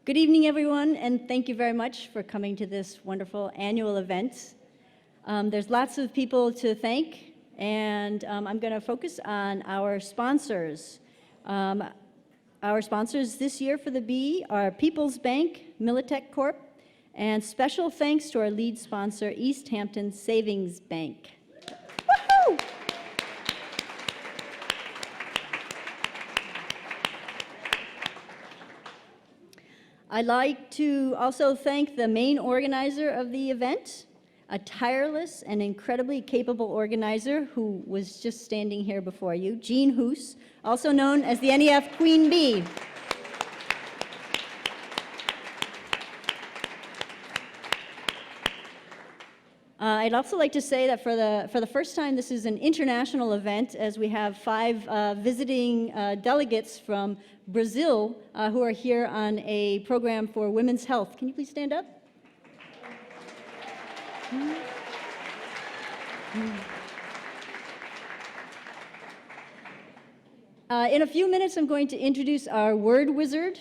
Good evening, everyone, and thank you very much for coming to this wonderful annual event. There's lots of people to thank, and I'm going to focus on our sponsors. Our sponsors this year for the Bee are People's Bank, Militech Corp., and special thanks to our lead sponsor, East Hampton Savings Bank. Woo-hoo! I'd like to also thank the main organizer of the event, a tireless and incredibly capable organizer who was just standing here before you, Jean Hoos, also known as the NEF Queen Bee. I'd also like to say that for the first time, this is an international event, as we have 5 visiting delegates from Brazil who are here on a program for women's health. Can you please stand up? In a few minutes, I'm going to introduce our word wizard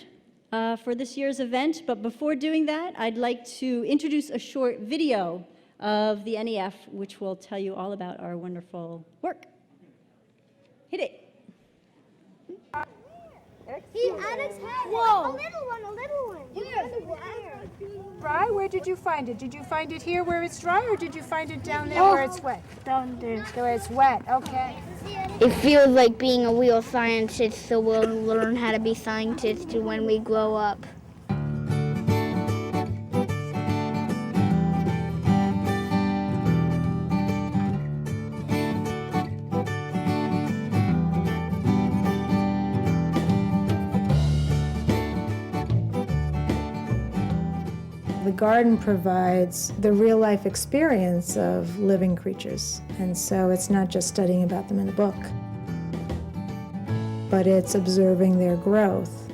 for this year's event, but before doing that, I'd like to introduce a short video of the NEF, which will tell you all about our wonderful work. Hit it. He Alex had Whoa. a little one. Dry? Where did you find it? Did you find it here where it's dry, or did you find it down there where it's wet? Down there. Where it's wet, okay. It feels like being a real scientist, so we'll learn how to be scientists when we grow up. The garden provides the real-life experience of living creatures, and so it's not just studying about them in a book, but it's observing their growth,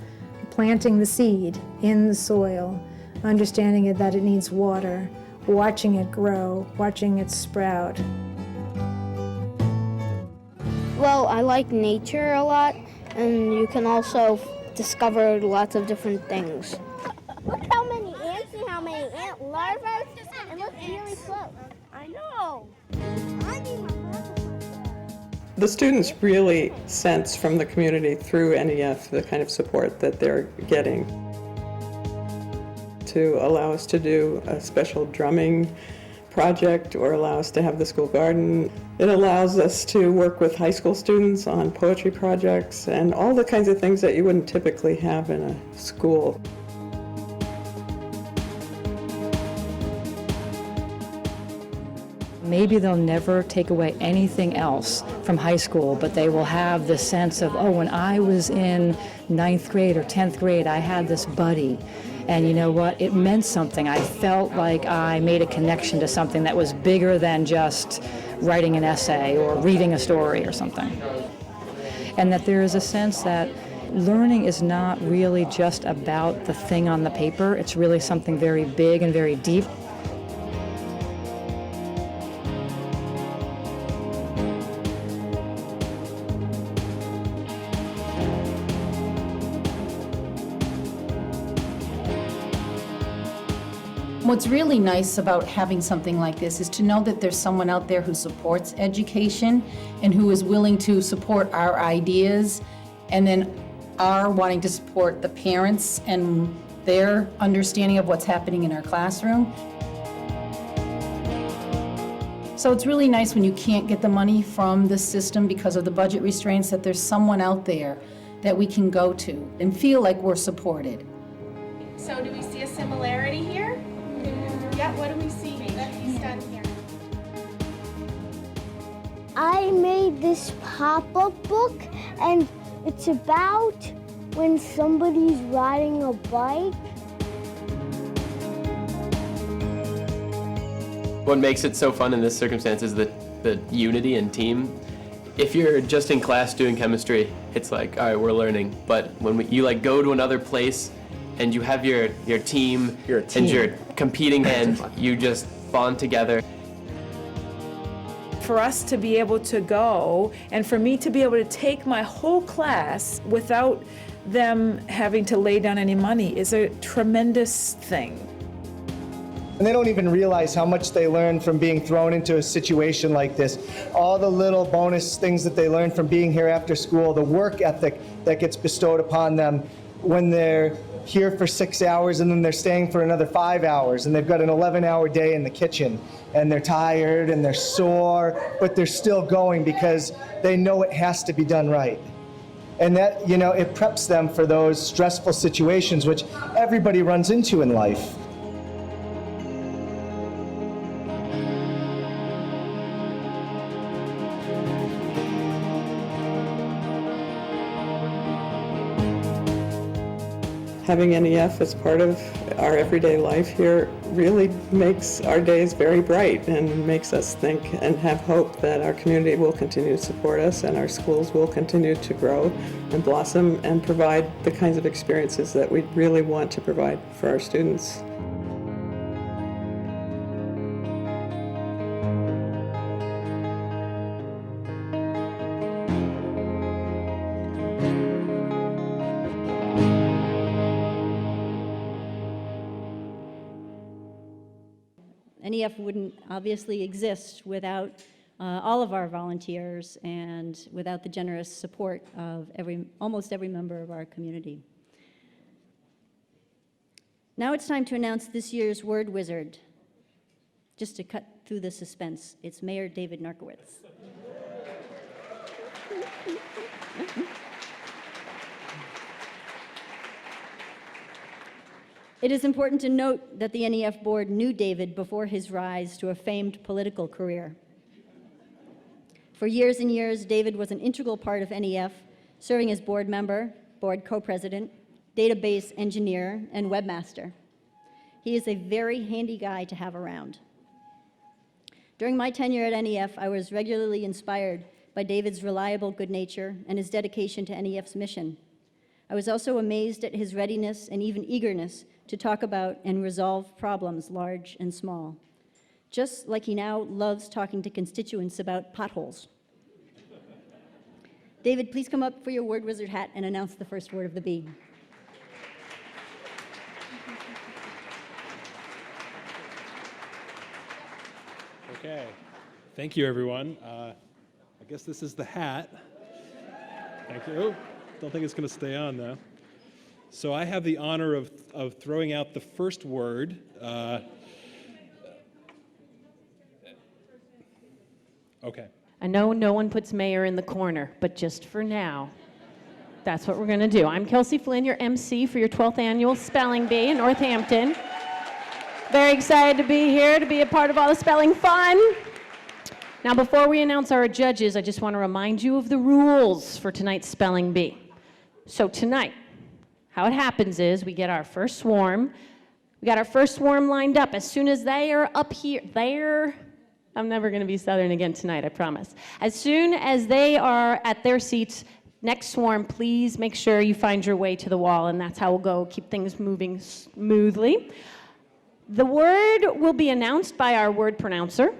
planting the seed in the soil, understanding that it needs water, watching it grow, watching it sprout. Well, I like nature a lot, and you can also discover lots of different things. Look how many ants and how many ant larvae. It looks really slow. I know. The students really sense from the community through NEF the kind of support that they're getting. To allow us to do a special drumming project or allow us to have the school garden. It allows us to work with high school students on poetry projects and all the kinds of things that you wouldn't typically have in a school. Maybe they'll never take away anything else from high school, but they will have the sense of, oh, when I was in 9th grade or 10th grade, I had this buddy. And you know what? It meant something. I felt like I made a connection to something that was bigger than just writing an essay or reading a story or something. And that there is a sense that learning is not really just about the thing on the paper. It's really something very big and very deep. What's really nice about having something like this is to know that there's someone out there who supports education and who is willing to support our ideas and then are wanting to support the parents and their understanding of what's happening in our classroom. So it's really nice when you can't get the money from the system because of the budget restraints that there's someone out there that we can go to and feel like we're supported. So do we see a similarity here? Yeah, what do we see that he's done here? I made this pop-up book, and it's about when somebody's riding a bike. What makes it so fun in this circumstance is the unity and team. If you're just in class doing chemistry, it's like, all right, we're learning. But when you go to another place and you have your team, and you're competing and you just bond together. For us to be able to go and for me to be able to take my whole class without them having to lay down any money is a tremendous thing. And they don't even realize how much they learn from being thrown into a situation like this. All the little bonus things that they learn from being here after school, the work ethic that gets bestowed upon them when they're here for 6 hours and then they're staying for another 5 hours and they've got an 11-hour day in the kitchen and they're tired and they're sore, but they're still going because they know it has to be done right. And that, you know, it preps them for those stressful situations which everybody runs into in life. Having NEF as part of our everyday life here really makes our days very bright and makes us think and have hope that our community will continue to support us and our schools will continue to grow and blossom and provide the kinds of experiences that we really want to provide for our students. NEF wouldn't obviously exist without all of our volunteers and without the generous support of almost every member of our community. Now it's time to announce this year's word wizard. Just to cut through the suspense, it's Mayor David Narkowitz. It is important to note that the NEF board knew David before his rise to a famed political career. For years and years, David was an integral part of NEF, serving as board member, board co-president, database engineer, and webmaster. He is a very handy guy to have around. During my tenure at NEF, I was regularly inspired by David's reliable good nature and his dedication to NEF's mission. I was also amazed at his readiness and even eagerness to talk about and resolve problems large and small, just like he now loves talking to constituents about potholes. David, please come up for your word wizard hat and announce the first word of the bee. Okay, thank you everyone. I guess this is the hat. Thank you. Don't think it's going to stay on though. So I have the honor of throwing out the first word. Okay. I know no one puts mayor in the corner, but just for now, that's what we're going to do. I'm Kelsey Flynn, your MC for your 12th annual Spelling Bee in Northampton. Very excited to be here, to be a part of all the spelling fun. Now, before we announce our judges, I just want to remind you of the rules for tonight's Spelling Bee. So tonight, how it happens is we get our first swarm. We got our first swarm lined up. As soon as they are up here, I'm never going to be Southern again tonight, I promise. As soon as they are at their seats, next swarm, please make sure you find your way to the wall, and that's how we'll go, keep things moving smoothly. The word will be announced by our word pronouncer.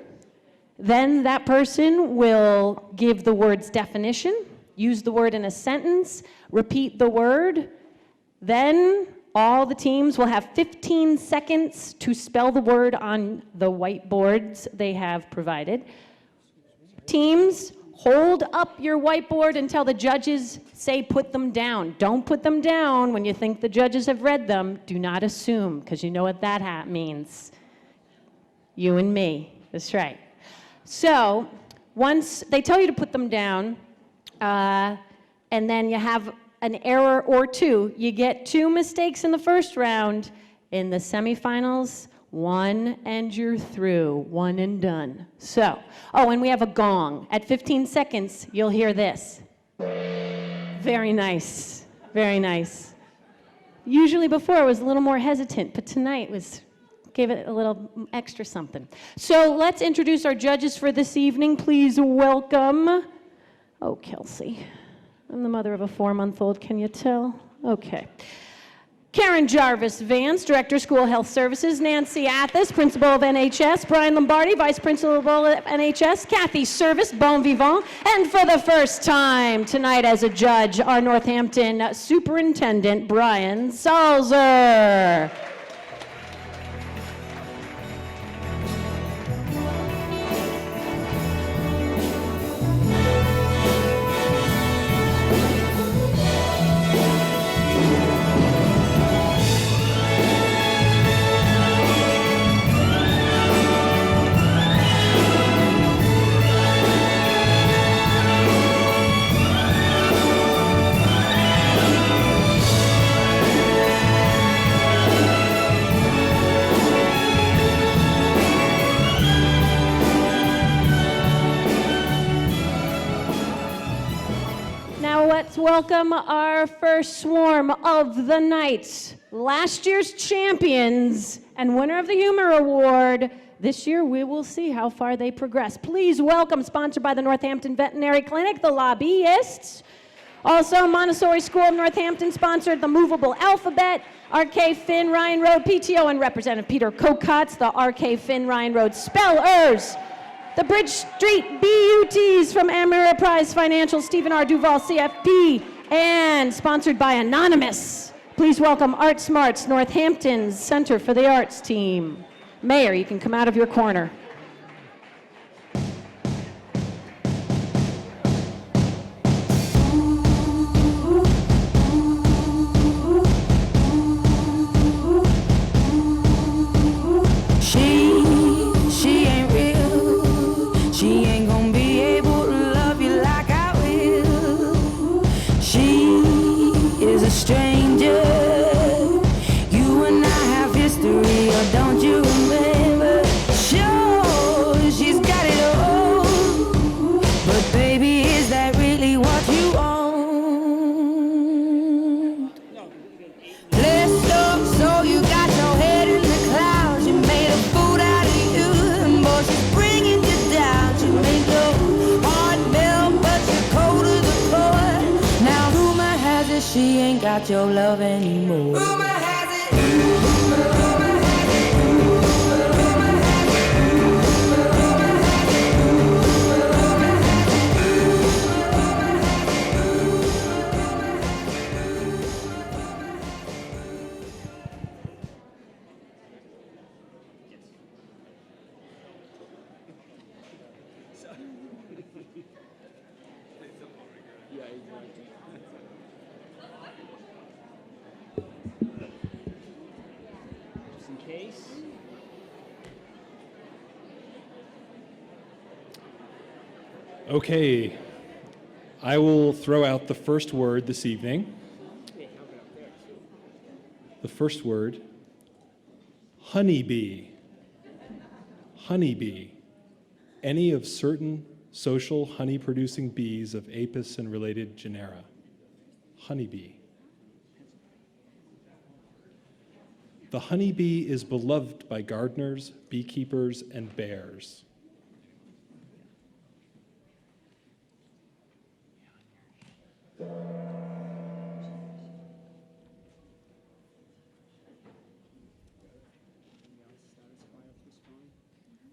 Then that person will give the word's definition, use the word in a sentence, repeat the word. Then all the teams will have 15 seconds to spell the word on the whiteboards they have provided. Teams, hold up your whiteboard until the judges say put them down. Don't put them down when you think the judges have read them. Do not assume, because you know what that means. You and me. That's right. So once they tell you to put them down, and then you have an error or two. You get 2 mistakes in the first round. In the semifinals, 1 and you're through, 1 and done. So, and we have a gong. At 15 seconds, you'll hear this. Very nice, very nice. Usually before I was a little more hesitant, but tonight gave it a little extra something. So let's introduce our judges for this evening. Please welcome, Kelsey. I'm the mother of a 4-month-old, can you tell? Okay. Karen Jarvis Vance, Director, School Health Services. Nancy Athis, Principal of NHS. Brian Lombardi, Vice Principal of NHS. Kathy Service, Bon Vivant. And for the first time tonight as a judge, our Northampton Superintendent, Brian Salzer. Let's welcome our first swarm of the night. Last year's champions and winner of the Humor Award. This year, we will see how far they progress. Please welcome, sponsored by the Northampton Veterinary Clinic, the Lobbyists. Also, Montessori School of Northampton sponsored the Movable Alphabet, RK Finn Ryan Road PTO, and Representative Peter Kokotz, the RK Finn Ryan Road Spellers. The Bridge Street BUTs from Ameriprise Financial, Stephen R. Duval, CFP, and sponsored by Anonymous. Please welcome Art Smart's Northampton's Center for the Arts team. Mayor, you can come out of your corner. She ain't real. She ain't gonna be able to love you like I will. She is a stranger. You and I have history, or don't you remember? Sure, she's got it all. But baby, is that really what you want? Let's go, so you got your head in the clouds. You made a fool out of you, and boy, she's bringing you down. She made your heart melt, but you're cold to the core. Now rumor has it she ain't got your love anymore. Rumor has it. Rumor has it. Rumor has it. Rumor has it. Rumor Just in case. Okay, I will throw out the first word this evening. The first word, honeybee. Honeybee. Any of certain social honey-producing bees of Apis and related genera. Honeybee. The honeybee is beloved by gardeners, beekeepers, and bears.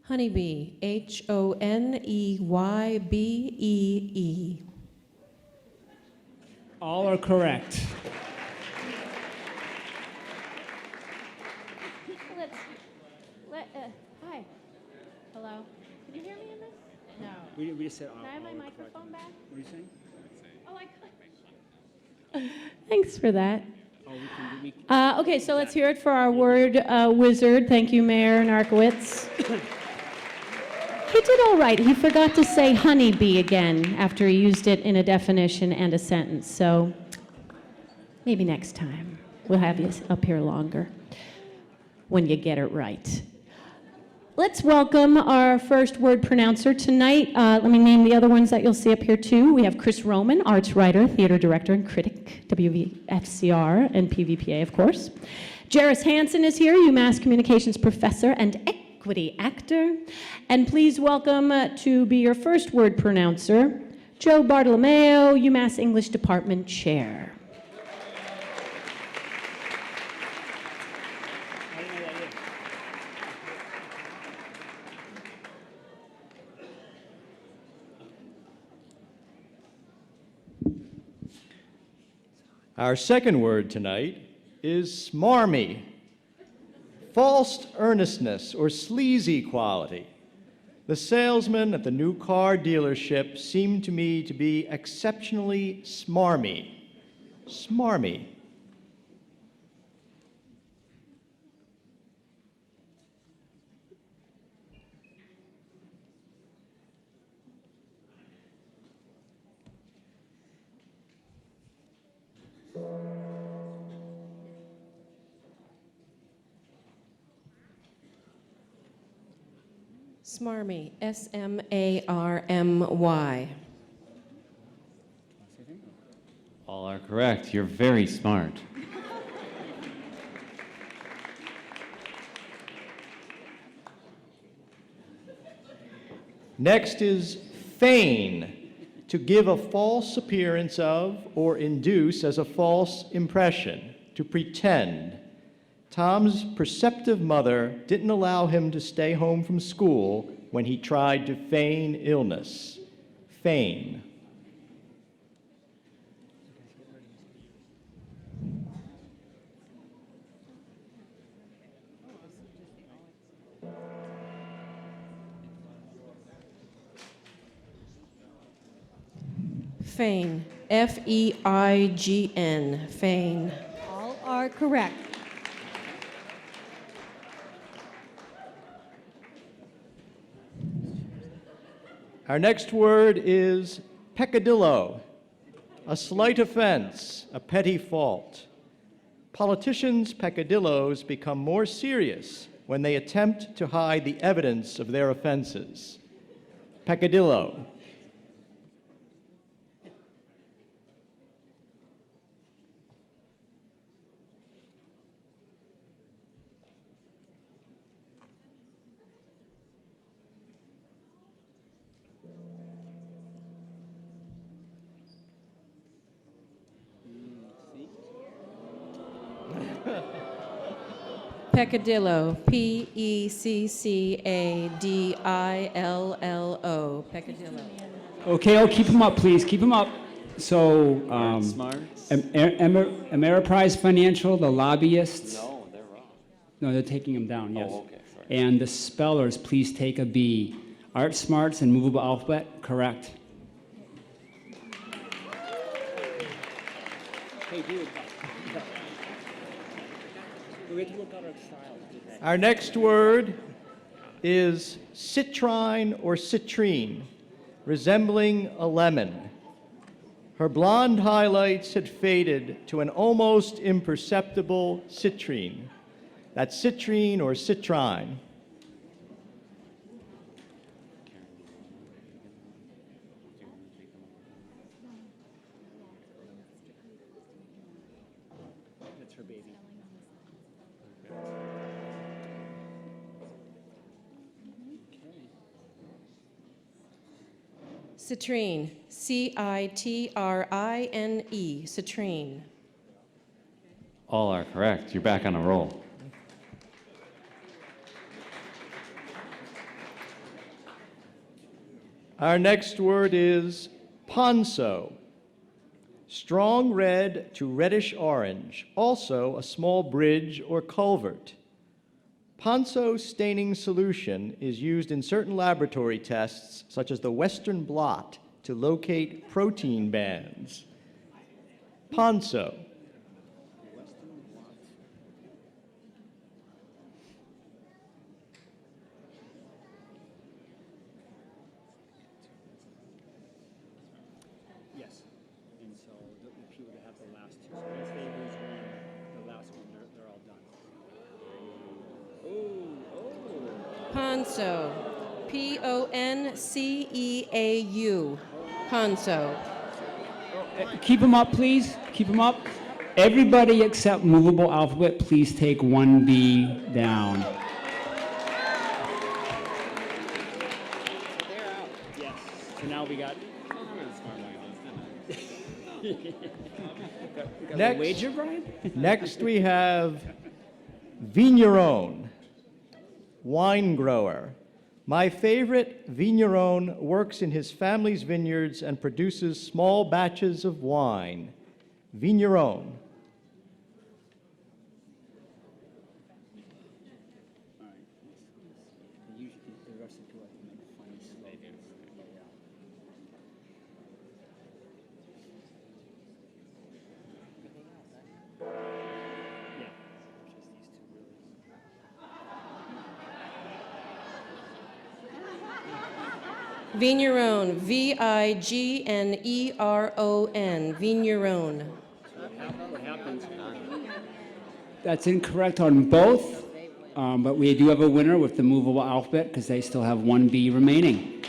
Honeybee, Honeybee. All are correct. Hi. Hello. Can you hear me in this? No. We just said all. Can I have my all are microphone correct. back? What are you saying? Oh, I could. Thanks for that. Oh, we can. Okay, so let's hear it for our word wizard. Thank you, Mayor Narkowitz. He did all right. He forgot to say honeybee again after he used it in a definition and a sentence. So maybe next time we'll have you up here longer when you get it right. Let's welcome our first word pronouncer tonight. Let me name the other ones that you'll see up here too. We have Chris Roman, arts writer, theater director, and critic, WVFCR and PVPA, of course. Jairus Hansen is here, UMass Communications professor and equity actor. And please welcome to be your first word pronouncer, Joe Bartolomeo, UMass English Department chair. Our second word tonight is smarmy. False earnestness or sleazy quality. The salesman at the new car dealership seemed to me to be exceptionally smarmy. Smarmy. Smarmy, S-M-A-R-M-Y. All are correct. You're very smart. Next is feign, to give a false appearance of or induce as a false impression, to pretend. Tom's perceptive mother didn't allow him to stay home from school when he tried to feign illness. Feign. Feign, F-E-I-G-N, feign. All are correct. Our next word is peccadillo, a slight offense, a petty fault. Politicians' peccadillos become more serious when they attempt to hide the evidence of their offenses. Peccadillo. Peccadillo, P-E-C-C-A-D-I-L-L-O, peccadillo. Okay, oh, keep them up, please. Keep them up. So, Ameriprise Financial, the lobbyists. No, they're wrong. No, they're taking them down, yes. Oh, okay, sorry. And the spellers, please take a B. Art Smarts and Movable Alphabet, correct. Hey, dude. We have to look at our style. Our next word is citrine or citrine, resembling a lemon. Her blonde highlights had faded to an almost imperceptible citrine. That's citrine or citrine. That's her baby. Citrine, C-I-T-R-I-N-E, citrine. All are correct. You're back on a roll. Our next word is ponzo. Strong red to reddish orange, also a small bridge or culvert. Ponzo staining solution is used in certain laboratory tests, such as the Western blot, to locate protein bands. Ponzo. Yes. And so the people that have the last two. So once they lose one, the last one, they're all done. Ponzo, P-O-N-C-E-A-U, ponzo. Keep them up, please. Keep them up. Everybody except Movable Alphabet, please take 1B down. Yes. So now we got. Got a wager, Brian? Next we have vigneron, wine grower. My favorite vigneron works in his family's vineyards and produces small batches of wine. vigneron. Vigneron, V-I-G-N-E-R-O-N, vigneron. That's incorrect on both, but we do have a winner with the movable alphabet because they still have one B remaining.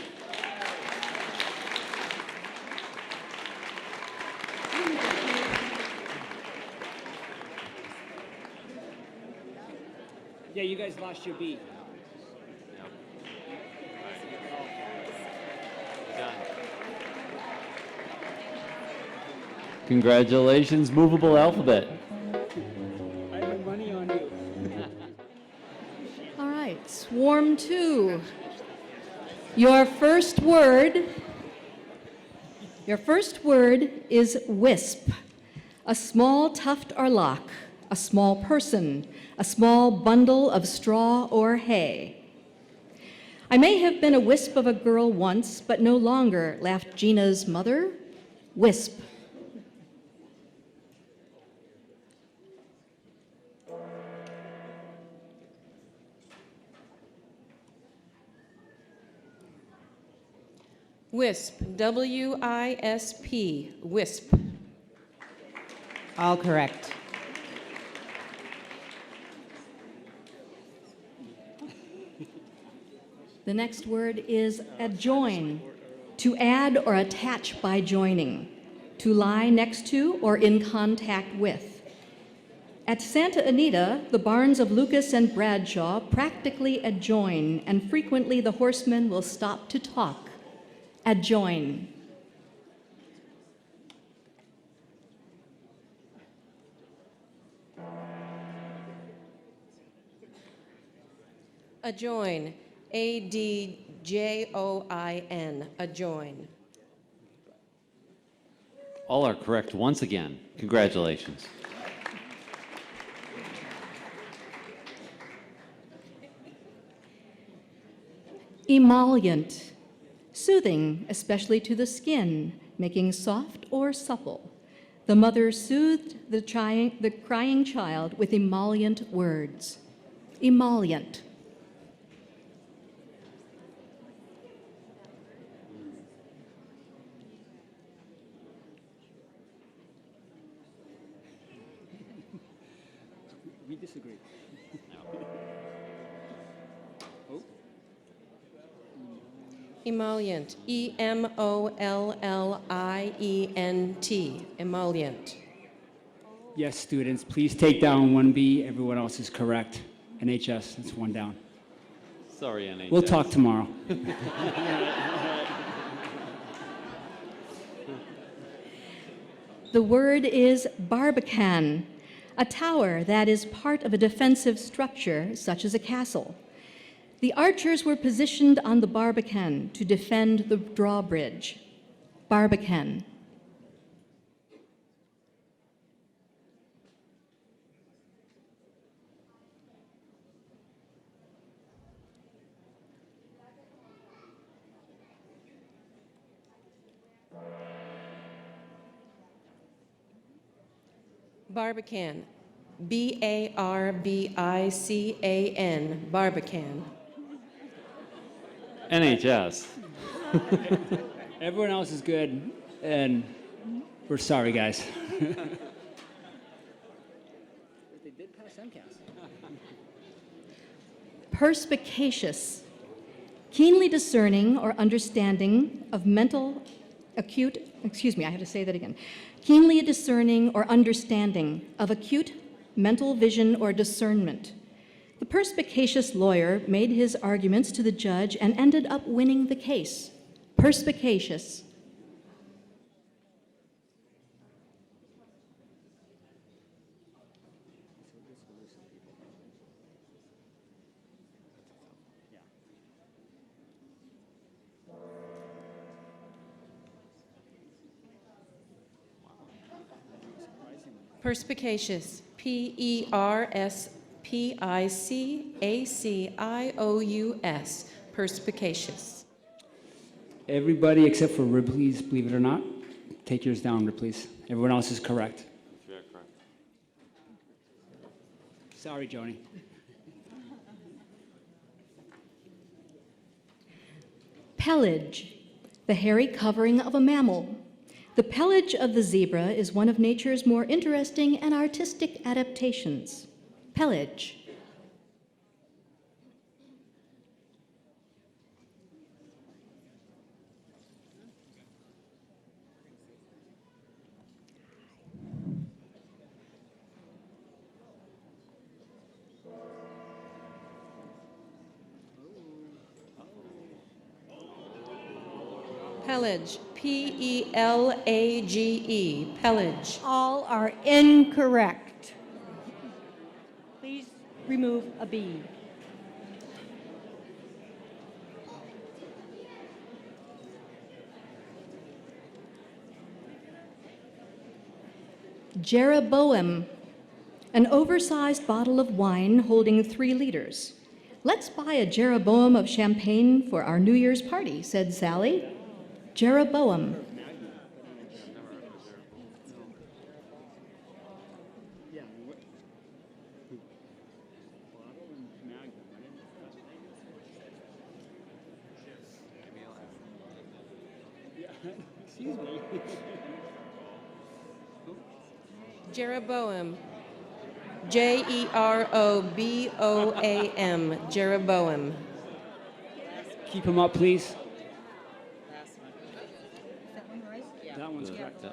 Yeah, you guys lost your B. Congratulations, movable alphabet. I have money on you. All right, swarm 2. Your first word is wisp. A small tuft or lock, a small person, a small bundle of straw or hay. I may have been a wisp of a girl once, but no longer, laughed Gina's mother. Wisp. Wisp, W-I-S-P, wisp. All correct. The next word is adjoin, to add or attach by joining, to lie next to or in contact with. At Santa Anita, the barns of Lucas and Bradshaw practically adjoin, and frequently the horsemen will stop to talk. Adjoin. Adjoin, A-D-J-O-I-N, adjoin. All are correct once again. Congratulations. Emollient, soothing, especially to the skin, making soft or supple. The mother soothed the crying child with emollient words. Emollient. We disagree. Emollient, E-M-O-L-L-I-E-N-T, emollient. Yes, students, please take down 1B. Everyone else is correct. NHS, that's one down. Sorry, NHS. We'll talk tomorrow. The word is barbican, a tower that is part of a defensive structure, such as a castle. The archers were positioned on the barbican to defend the drawbridge. Barbican. Barbican, B-A-R-B-I-C-A-N, barbican. NHS. Everyone else is good, and we're sorry, guys. But they did pass MCAS. Perspicacious, keenly discerning or understanding of keenly discerning or understanding of acute mental vision or discernment. The perspicacious lawyer made his arguments to the judge and ended up winning the case. Perspicacious. Perspicacious. Perspicacious. Perspicacious. Everybody except for Ripley's, believe it or not, take yours down, Ripley's. Everyone else is correct. Sorry, Joni. Pelage, the hairy covering of a mammal. The pelage of the zebra is one of nature's more interesting and artistic adaptations. Pelage. Pelage. Pelage. Pelage. All are incorrect. Please remove a bee. Jeroboam, an oversized bottle of wine holding 3 liters. Let's buy a Jeroboam of champagne for our New Year's party, said Sally. Jeroboam. Jeroboam. Jeroboam. Jeroboam. Keep them up, please. That one's correct.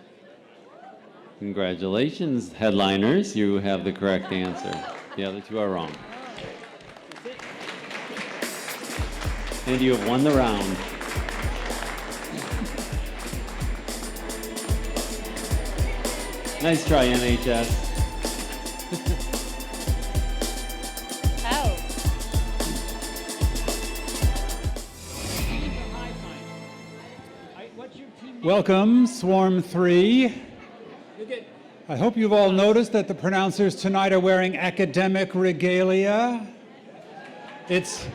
Congratulations, headliners. You have the correct answer. The other 2 are wrong. And you have won the round. Nice try, NHS. Welcome, Swarm 3. I hope you've all noticed that the pronouncers tonight are wearing academic regalia. It's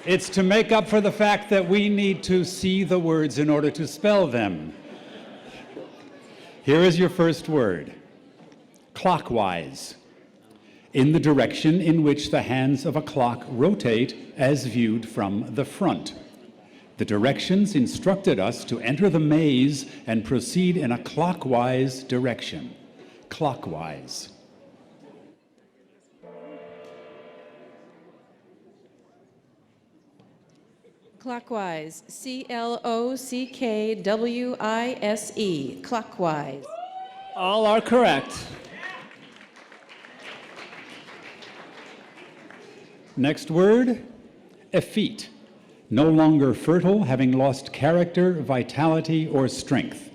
to make up for the fact that we need to see the words in order to spell them. Here is your first word. Clockwise. In the direction in which the hands of a clock rotate as viewed from the front. The directions instructed us to enter the maze and proceed in a clockwise direction. Clockwise. Clockwise. Clockwise. Clockwise. All are correct. Next word, effete. No longer fertile, having lost character, vitality, or strength.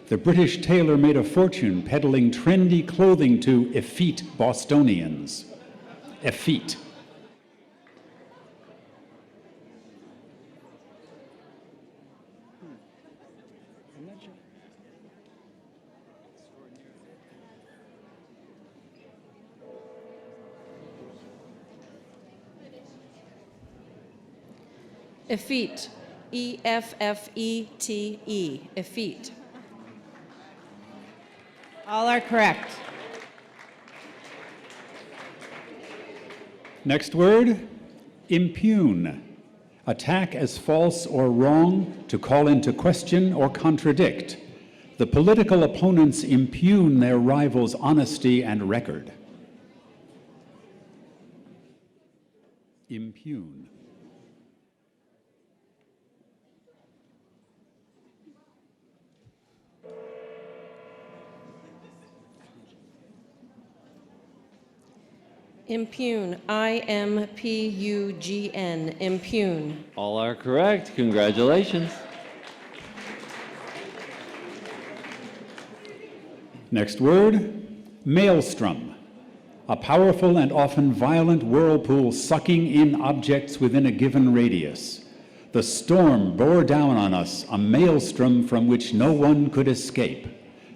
The British tailor made a fortune peddling trendy clothing to effete Bostonians. Effete. Effete. Effete. Effete. All are correct. Next word, impugn. Attack as false or wrong, to call into question or contradict. The political opponents impugn their rivals' honesty and record. Impugn. Impugn. Impugn. Impugn. All are correct. Congratulations. Next word, maelstrom. A powerful and often violent whirlpool sucking in objects within a given radius. The storm bore down on us, a maelstrom from which no one could escape.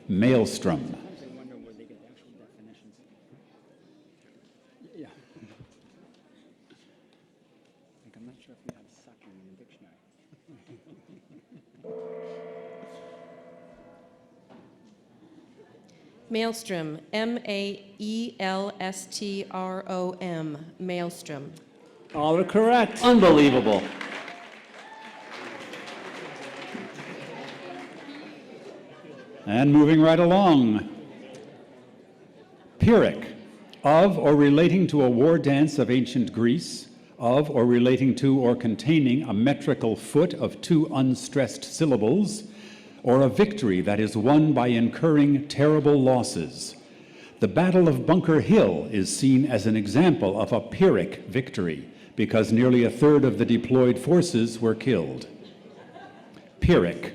Maelstrom. Maelstrom, M-A-E-L-S-T-R-O-M, maelstrom. All are correct. Unbelievable. And moving right along. Pyrrhic, of or relating to a war dance of ancient Greece, of or relating to or containing a metrical foot of 2 unstressed syllables, or a victory that is won by incurring terrible losses. The Battle of Bunker Hill is seen as an example of a Pyrrhic victory because nearly a third of the deployed forces were killed. Pyrrhic.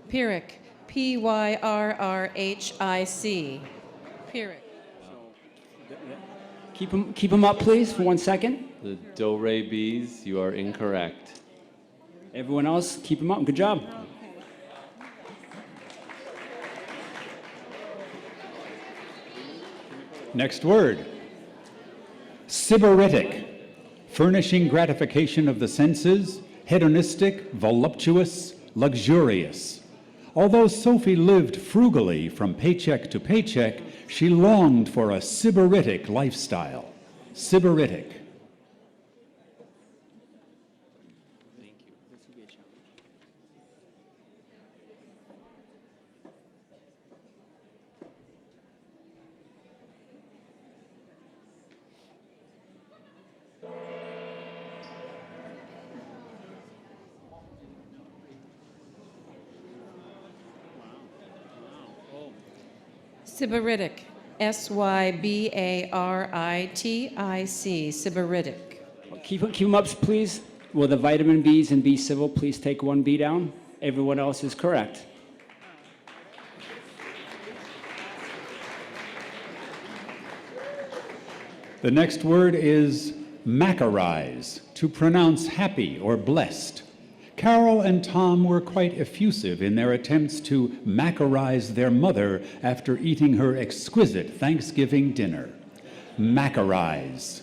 Pyrrhic, P-Y-R-R-H-I-C, Pyrrhic. Keep them up, please, for 1 second. The do-re-bees, you are incorrect. Everyone else, keep them up. Good job. Next word. Sybaritic, furnishing gratification of the senses, hedonistic, voluptuous, luxurious. Although Sophie lived frugally from paycheck to paycheck, she longed for a sybaritic lifestyle. Sybaritic. Sybaritic, S-Y-B-A-R-I-T-I-C, Sybaritic. Keep them up, please. Will the vitamin Bs and B civil please take 1 B down? Everyone else is correct. The next word is macarize, to pronounce happy or blessed. Carol and Tom were quite effusive in their attempts to macarize their mother after eating her exquisite Thanksgiving dinner. Macarize.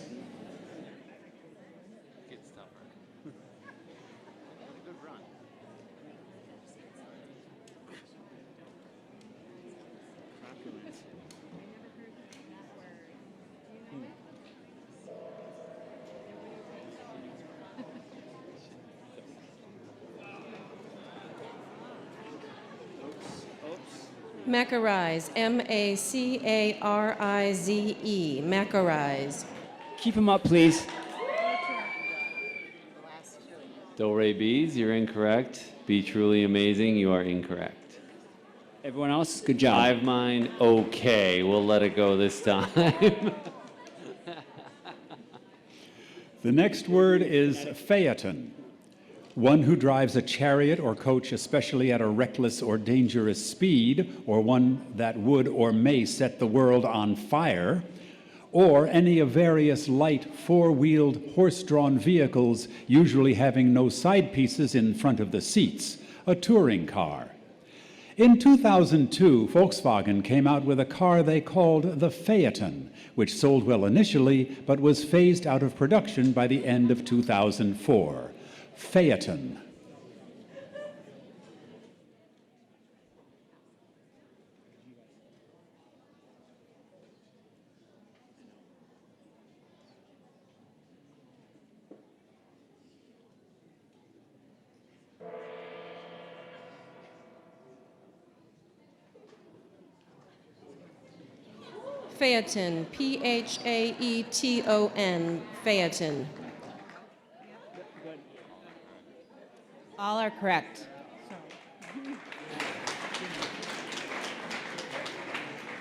Macarize, M-A-C-A-R-I-Z-E, macarize. Keep them up, please. Do-re-bees, you're incorrect. Be truly amazing, you are incorrect. Everyone else, good job. Hive mind, okay. We'll let it go this time. The next word is phaeton. One who drives a chariot or coach, especially at a reckless or dangerous speed, or one that would or may set the world on fire, or any of various light four-wheeled horse-drawn vehicles, usually having no side pieces in front of the seats, a touring car. In 2002, Volkswagen came out with a car they called the Phaeton, which sold well initially, but was phased out of production by the end of 2004. Phaeton. Phaeton, P-H-A-E-T-O-N, Phaeton. All are correct.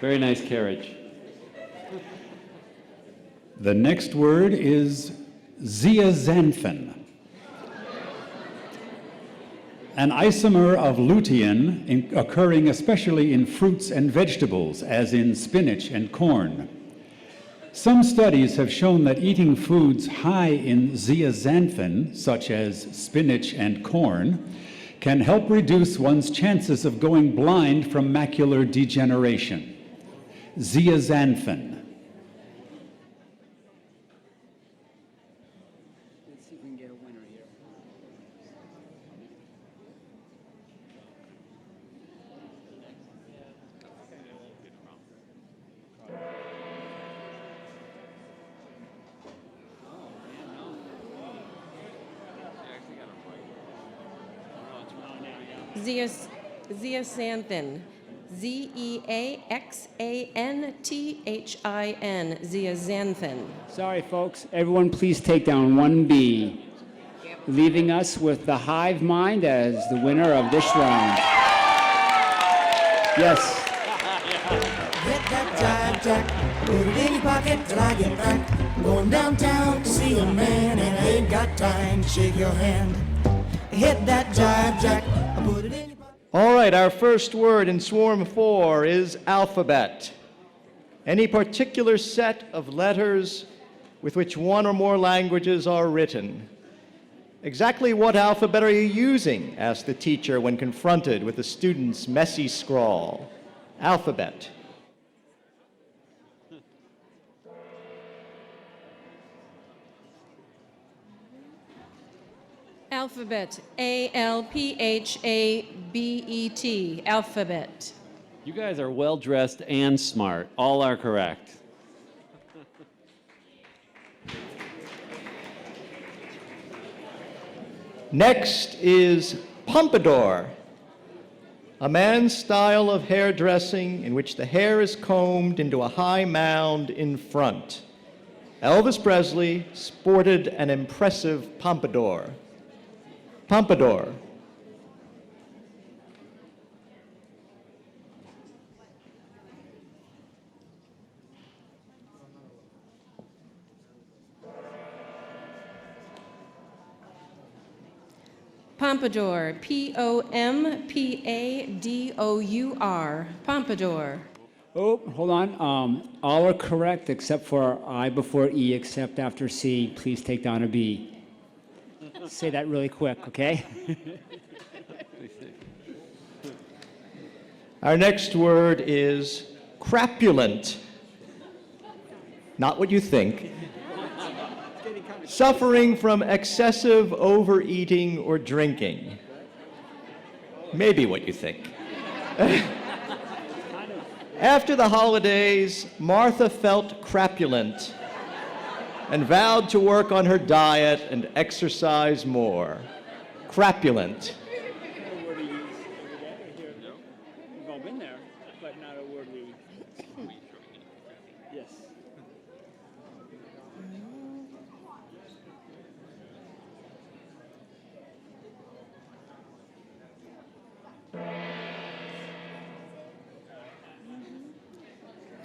Very nice carriage. The next word is zeaxanthin, an isomer of lutein occurring especially in fruits and vegetables, as in spinach and corn. Some studies have shown that eating foods high in zeaxanthin, such as spinach and corn, can help reduce one's chances of going blind from macular degeneration. Zeaxanthin. Let's see if we can get a winner here. Zeaxanthin. Zeaxanthin. Zeaxanthin. Sorry, folks. Everyone, please take down 1B, leaving us with the hive mind as the winner of this round. Yes. Get that jive jack, put it in your pocket till I get back. I'm going downtown to see a man and I ain't got time to shake your hand. Hit that jive jack, put it in your pocket. All right, our first word in Swarm 4 is alphabet. Any particular set of letters with which one or more languages are written. Exactly what alphabet are you using? Asked the teacher when confronted with the student's messy scrawl. Alphabet. Alphabet. ALPHABET. Alphabet. You guys are well dressed and smart. All are correct. Next is pompadour, a man's style of hairdressing in which the hair is combed into a high mound in front. Elvis Presley sported an impressive pompadour. Pompadour. Pompadour. Pompadour. Pompadour. Oh, hold on. All are correct except for I before E, except after C. Please take down a B. Say that really quick, okay? Our next word is crapulent. Not what you think. Suffering from excessive overeating or drinking. Maybe what you think. After the holidays, Martha felt crapulent and vowed to work on her diet and exercise more. Crapulent. We've all been there, but not a word we... Yes.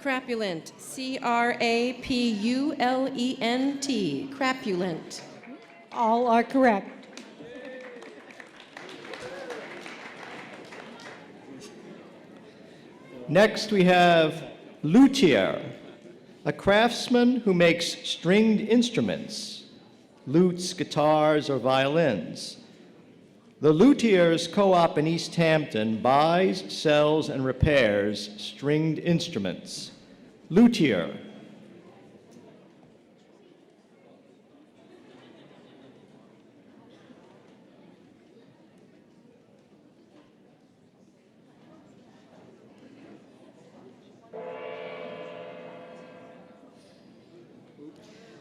Crapulent. CRAPULENT. Crapulent. All are correct. Next we have luthier, a craftsman who makes stringed instruments, lutes, guitars, or violins. The Luthiers Co-op in East Hampton buys, sells, and repairs stringed instruments. Luthier.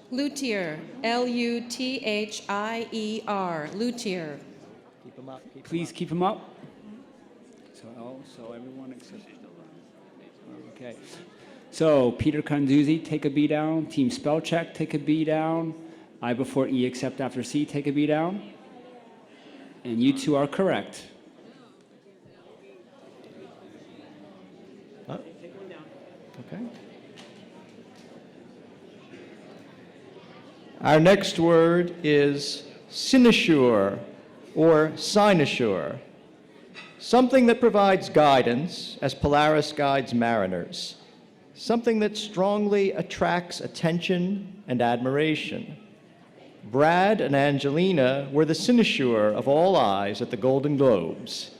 Luthier. LUTHIER. Luthier. Please keep them up. So everyone except... Okay. So Peter Conduzzi, take a B down. Team Spell Check, take a B down. I before E except after C, take a B down. And you two are correct. Okay. Our next word is cynosure or cynosure, something that provides guidance as Polaris guides mariners, something that strongly attracts attention and admiration. Brad and Angelina were the cynosure of all eyes at the Golden Globes.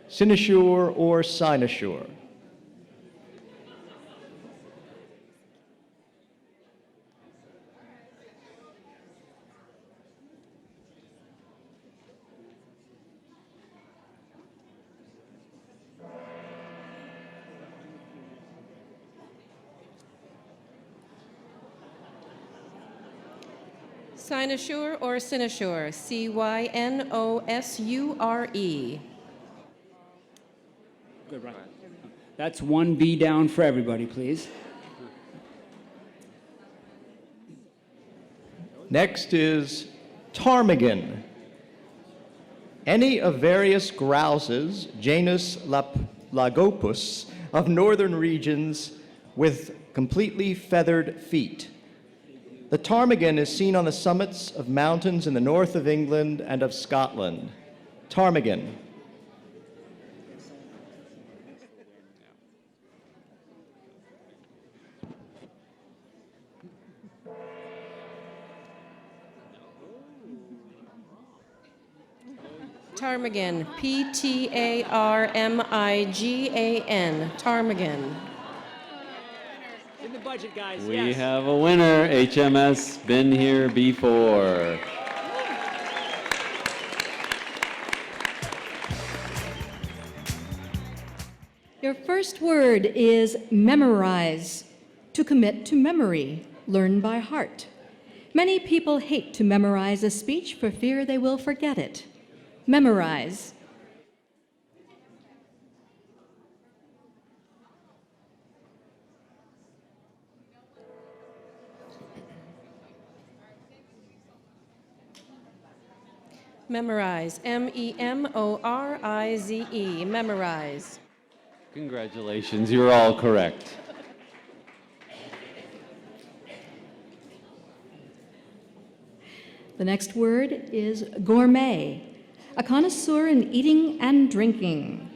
Cynosure or cynosure? Cynosure or cynosure? C-Y-N-O-S-U-R-E. Good, right. That's one B down for everybody, please. Next is ptarmigan. Any of various grouses, genus Lagopus, of northern regions with completely feathered feet. The ptarmigan is seen on the summits of mountains in the north of England and of Scotland. Ptarmigan. Ptarmigan. P-T-A-R-M-I-G-A-N. Ptarmigan. In the budget, guys. We have a winner. HMS, been here before. Your first word is memorize, to commit to memory, learn by heart. Many people hate to memorize a speech for fear they will forget it. Memorize. Memorize. M-E-M-O-R-I-Z-E. Memorize. Congratulations, you're all correct. The next word is gourmet, a connoisseur in eating and drinking.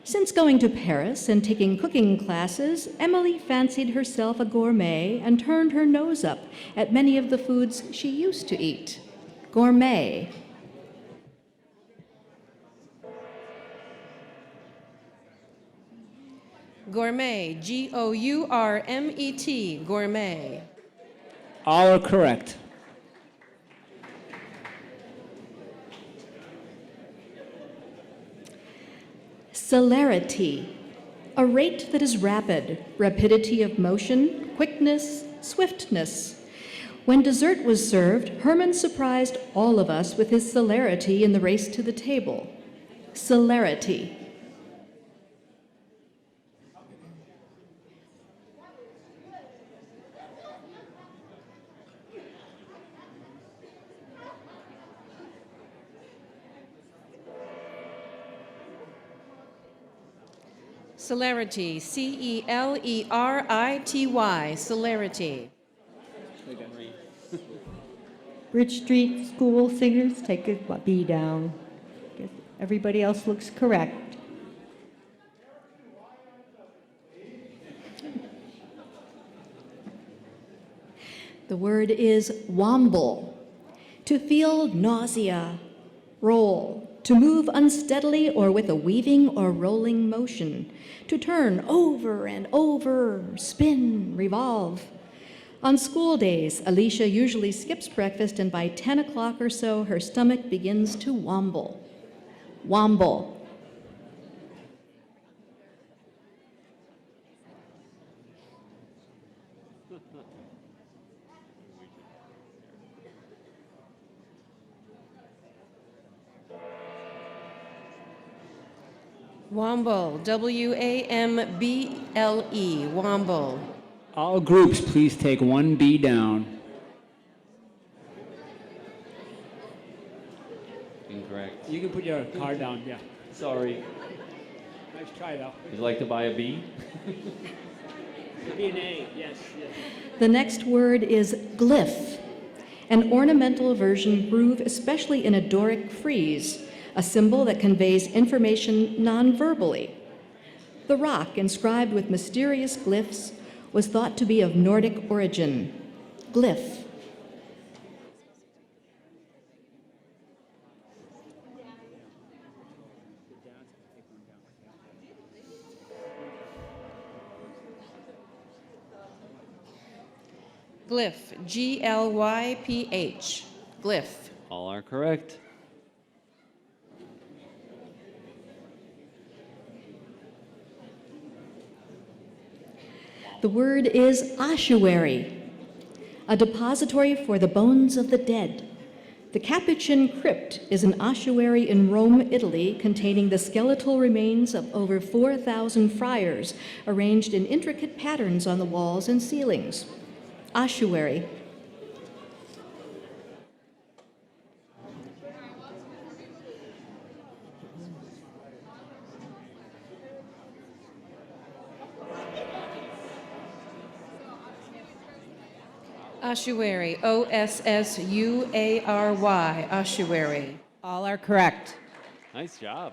Since going to Paris and taking cooking classes, Emily fancied herself a gourmet and turned her nose up at many of the foods she used to eat. Gourmet. Gourmet. G-O-U-R-M-E-T. Gourmet. All are correct. Celerity, a rate that is rapid, rapidity of motion, quickness, swiftness. When dessert was served, Herman surprised all of us with his celerity in the race to the table. Celerity. Celerity. C-E-L-E-R-I-T-Y. Celerity. Bridge Street School singers, take a B down. Everybody else looks correct. The word is womble, to feel nausea, roll, to move unsteadily or with a weaving or rolling motion, to turn over and over, spin, revolve. On school days, Alicia usually skips breakfast, and by 10 o'clock or so, her stomach begins to womble. Womble. Womble. W-A-M-B-L-E. Womble. All groups, please take one B down. Incorrect. You can put your card down, yeah. Sorry. Nice try, though. Would you like to buy a B? B and A, yes, yes. The next word is glyph, an ornamental version groove, especially in a Doric frieze, a symbol that conveys information non-verbally. The rock, inscribed with mysterious glyphs, was thought to be of Nordic origin. Glyph. Glyph, Glyph, glyph. All are correct. The word is ossuary, a depository for the bones of the dead. The Capuchin crypt is an ossuary in Rome, Italy, containing the skeletal remains of over 4,000 friars arranged in intricate patterns on the walls and ceilings. Ossuary. Ossuary, Ossuary, ossuary. All are correct. Nice job.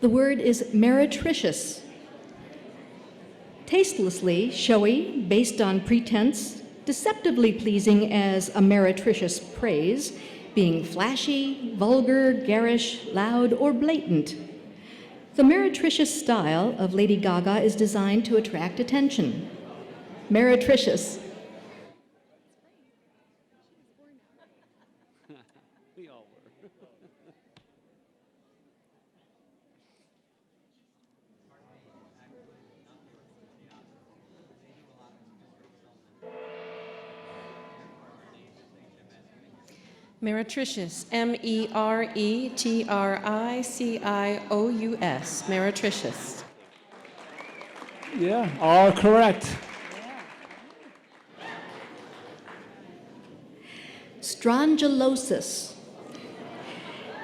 The word is meretricious. Tastelessly showy, based on pretense, deceptively pleasing as a meretricious praise, being flashy, vulgar, garish, loud, or blatant. The meretricious style of Lady Gaga is designed to attract attention. Meretricious. We all were. Meretricious, Meretricious, meretricious. Yeah, all correct. Strongylosis.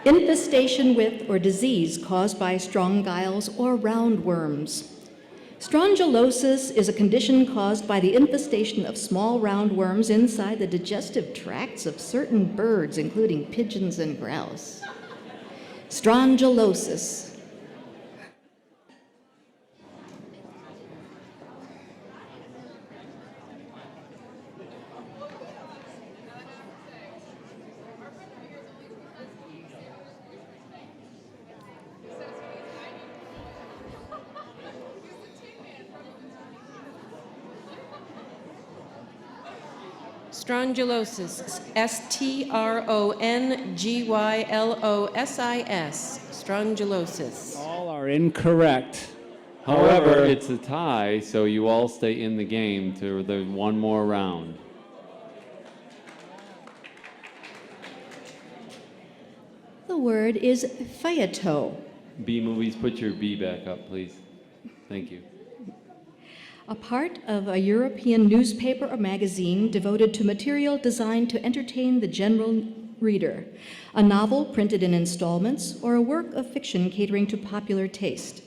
Infestation with or disease caused by strongyles or roundworms. Strongylosis is a condition caused by the infestation of small roundworms inside the digestive tracts of certain birds, including pigeons and grouse. Strongylosis. Strongylosis, Strongylosis, strongylosis. All are incorrect. However, it's a tie, so you all stay in the game to the one more round. The word is feuilleton. B movies, put your B back up, please. Thank you. A part of a European newspaper or magazine devoted to material designed to entertain the general reader, a novel printed in installments, or a work of fiction catering to popular taste.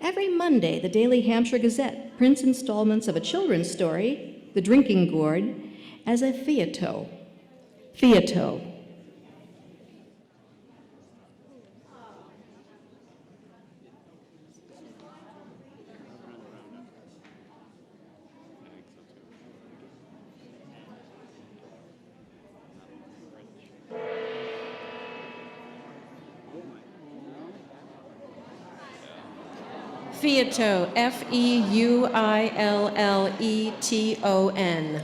Every Monday, the Daily Hampshire Gazette prints installments of a children's story, The Drinking Gourd, as a feuilleton. Feuilleton. Feuilleton, Feulleton.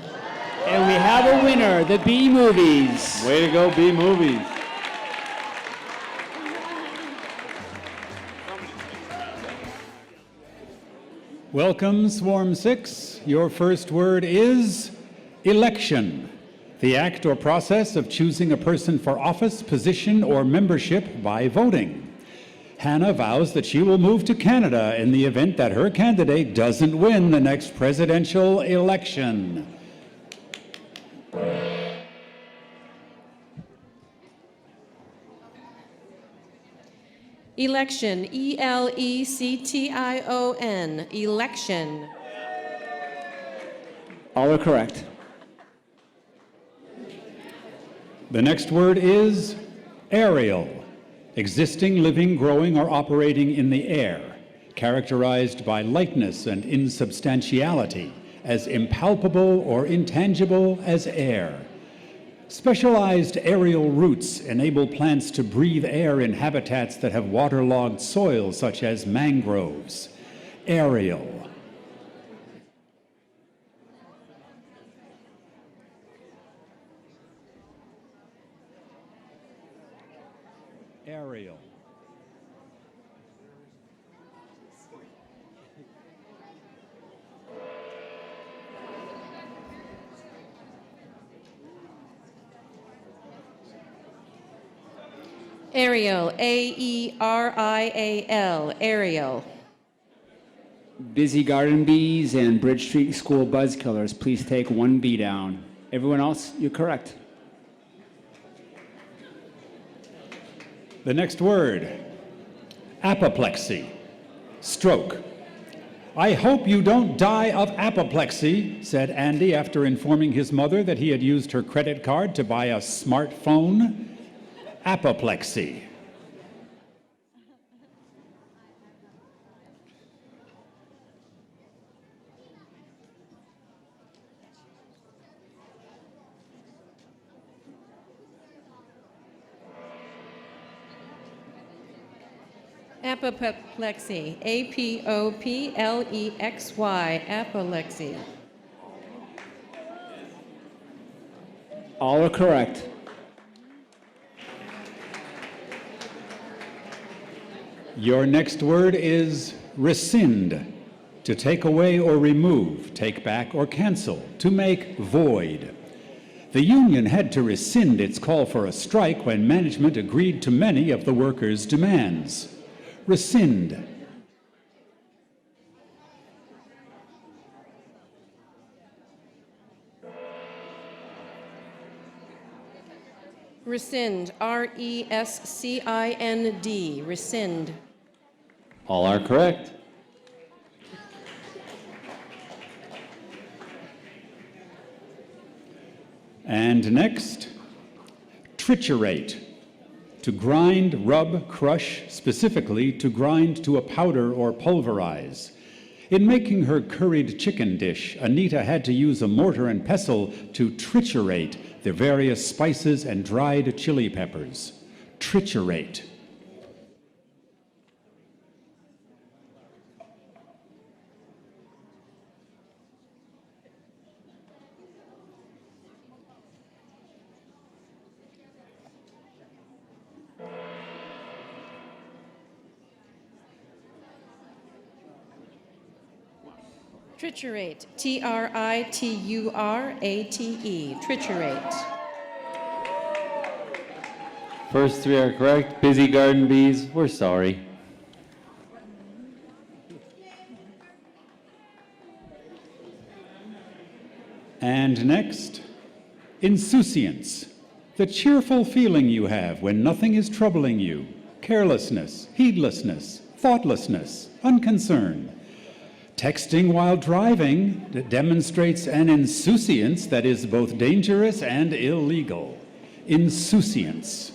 And we have a winner, the B movies. Way to go, B movies. Welcome, Swarm 6. Your first word is election. The act or process of choosing a person for office, position, or membership by voting. Hannah vows that she will move to Canada in the event that her candidate doesn't win the next presidential election. Election, Election, election. All are correct. The next word is aerial. Existing, living, growing, or operating in the air, characterized by lightness and insubstantiality, as impalpable or intangible as air. Specialized aerial roots enable plants to breathe air in habitats that have waterlogged soil, such as mangroves. Ariel. Ariel. Ariel, A-E-R-I-A-L, Ariel. Busy Garden Bees and Bridge Street School Buzz Killers, please take 1 bee down. Everyone else, you're correct. The next word, apoplexy, stroke. I hope you don't die of apoplexy, said Andy after informing his mother that he had used her credit card to buy a smartphone. Apoplexy. Apoplexy, A-P-O-P-L-E-X-Y, apoplexy. All are correct. Your next word is rescind, to take away or remove, take back or cancel, to make void. The union had to rescind its call for a strike when management agreed to many of the workers' demands. Rescind. Rescind, R-E-S-C-I-N-D, rescind. All are correct. And next, triturate, to grind, rub, crush, specifically to grind to a powder or pulverize. In making her curried chicken dish, Anita had to use a mortar and pestle to triturate the various spices and dried chili peppers. Triturate. Triturate, T-R-I-T-U-R-A-T-E, triturate. First 3 are correct. Busy Garden Bees, we're sorry. And next, insouciance, the cheerful feeling you have when nothing is troubling you. Carelessness, heedlessness, thoughtlessness, unconcern. Texting while driving demonstrates an insouciance that is both dangerous and illegal. Insouciance.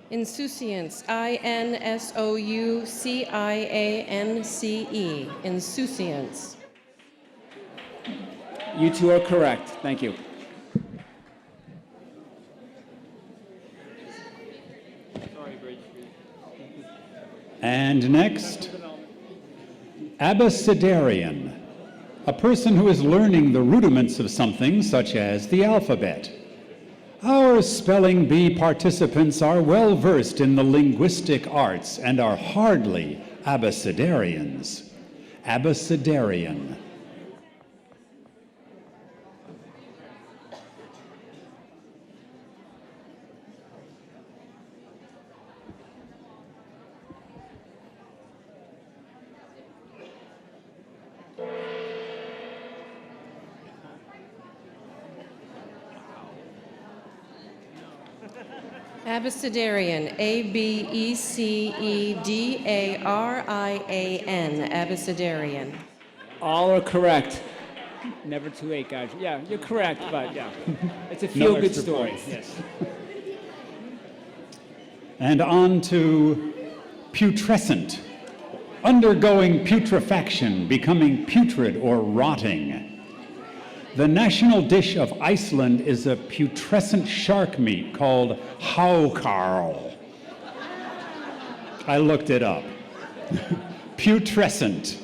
Insouciance, I-N-S-O-U-C-I-A-N-C-E, insouciance. You two are correct. Thank you. And next, abecedarian, a person who is learning the rudiments of something such as the alphabet. Our spelling bee participants are well versed in the linguistic arts and are hardly abecedarians. Abecedarian. Abecedarian, A-B-E-C-E-D-A-R-I-A-N, abecedarian. All are correct. Never too late, guys. Yeah, you're correct, but yeah. It's a feel-good story. Yes. And on to putrescent, undergoing putrefaction, becoming putrid or rotting. The national dish of Iceland is a putrescent shark meat called hákarl. I looked it up. Putrescent.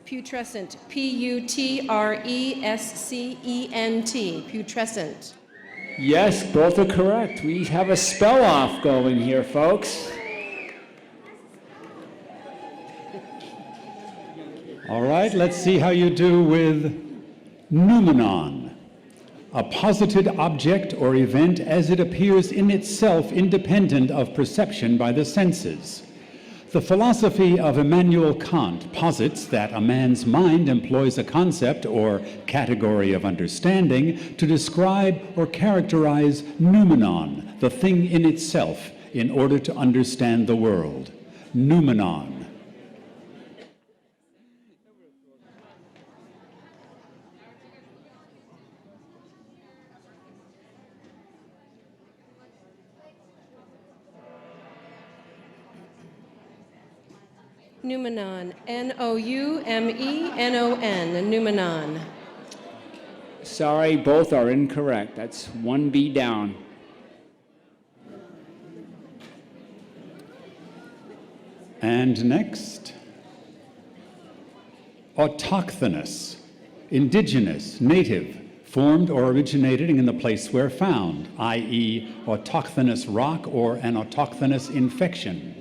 Putrescent, P-U-T-R-E-S-C-E-N-T, putrescent. Yes, both are correct. We have a spell off going here, folks. All right, let's see how you do with noumenon, a posited object or event as it appears in itself independent of perception by the senses. The philosophy of Immanuel Kant posits that a man's mind employs a concept or category of understanding to describe or characterize noumenon, the thing in itself, in order to understand the world. Noumenon. Noumenon, N-O-U-M-E-N-O-N, noumenon. Sorry, both are incorrect. That's 1B down. And next, autochthonous, indigenous, native, formed or originating in the place where found, i.e. autochthonous rock or an autochthonous infection.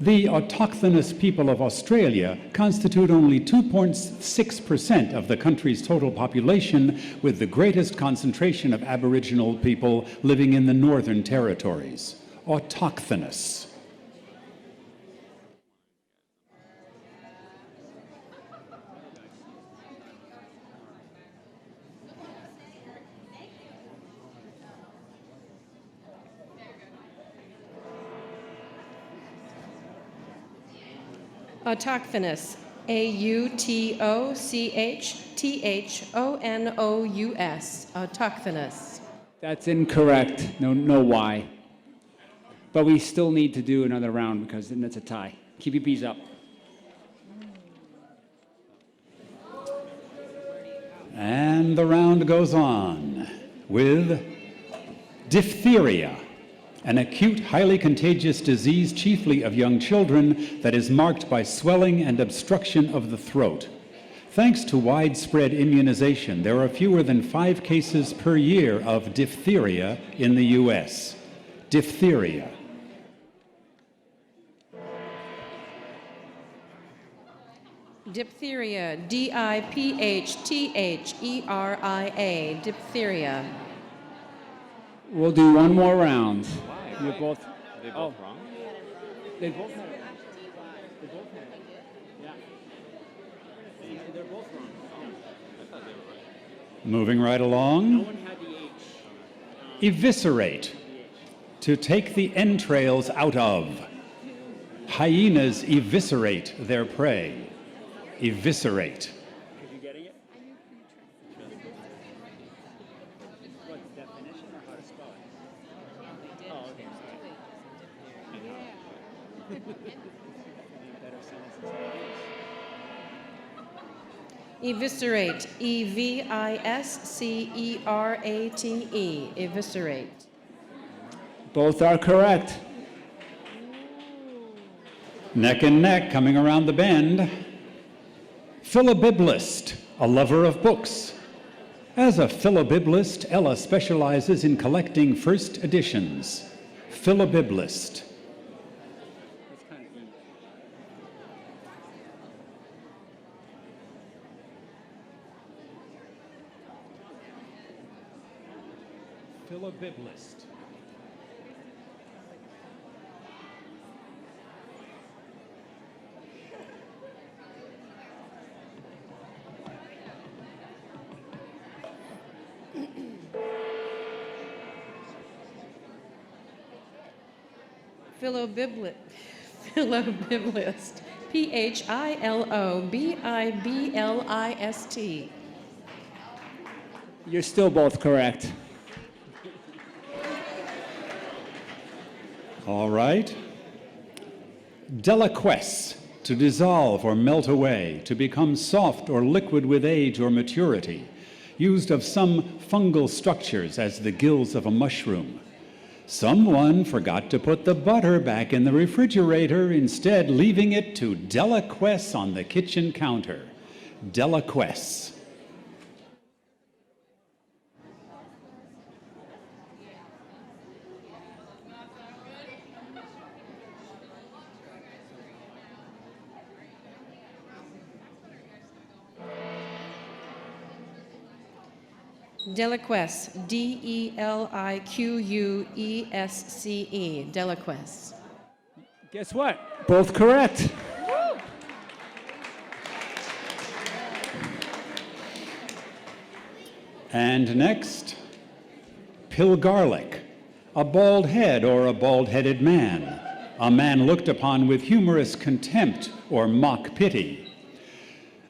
The autochthonous people of Australia constitute only 2.6% of the country's total population, with the greatest concentration of Aboriginal people living in the Northern Territories. Autochthonous. Autochthonous, A-U-T-O-C-H-T-H-O-N-O-U-S, autochthonous. That's incorrect. No Y. But we still need to do another round because then it's a tie. Keep your B's up. And the round goes on with diphtheria, an acute, highly contagious disease, chiefly of young children, that is marked by swelling and obstruction of the throat. Thanks to widespread immunization, there are fewer than 5 cases per year of diphtheria in the U.S. Diphtheria. Diphtheria, D-I-P-H-T-H-E-R-I-A, diphtheria. We'll do one more round. You're both. Are they both wrong? They both have it. They both have it. Yeah. They're both wrong. I thought they were right. Moving right along. No one had the H. Eviscerate, to take the entrails out of. Hyenas eviscerate their prey. Eviscerate. Did you get it yet? What, definition or how to spell it? Oh, okay. Eviscerate, E-V-I-S-C-E-R-A-T-E, eviscerate. Both are correct. Neck and neck, coming around the bend. Philobiblist, a lover of books. As a philobiblist, Ella specializes in collecting first editions. Philobiblist. Philobiblist. Philobiblist. Philobiblist. You're still both correct. All right. Deliquesce, to dissolve or melt away, to become soft or liquid with age or maturity, used of some fungal structures as the gills of a mushroom. Someone forgot to put the butter back in the refrigerator, instead leaving it to deliquesce on the kitchen counter. Deliquesce. Deliquesce. Deliquesce. Deliquesce. Guess what? Both correct. And next, Pilgarlic, a bald head or a bald-headed man, a man looked upon with humorous contempt or mock pity.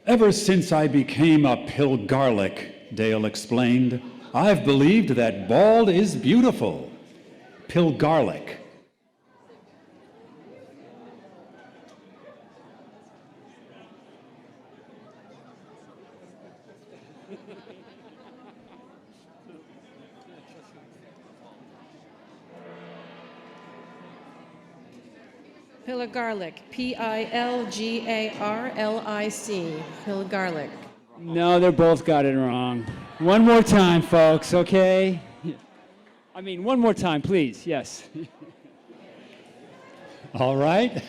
Ever since I became a Pilgarlic, Dale explained, I've believed that bald is beautiful. Pilgarlic. Pilgarlic. Pilgarlic. Pilgarlic. No, they both got it wrong. One more time, folks, okay? I mean, one more time, please, yes. All right.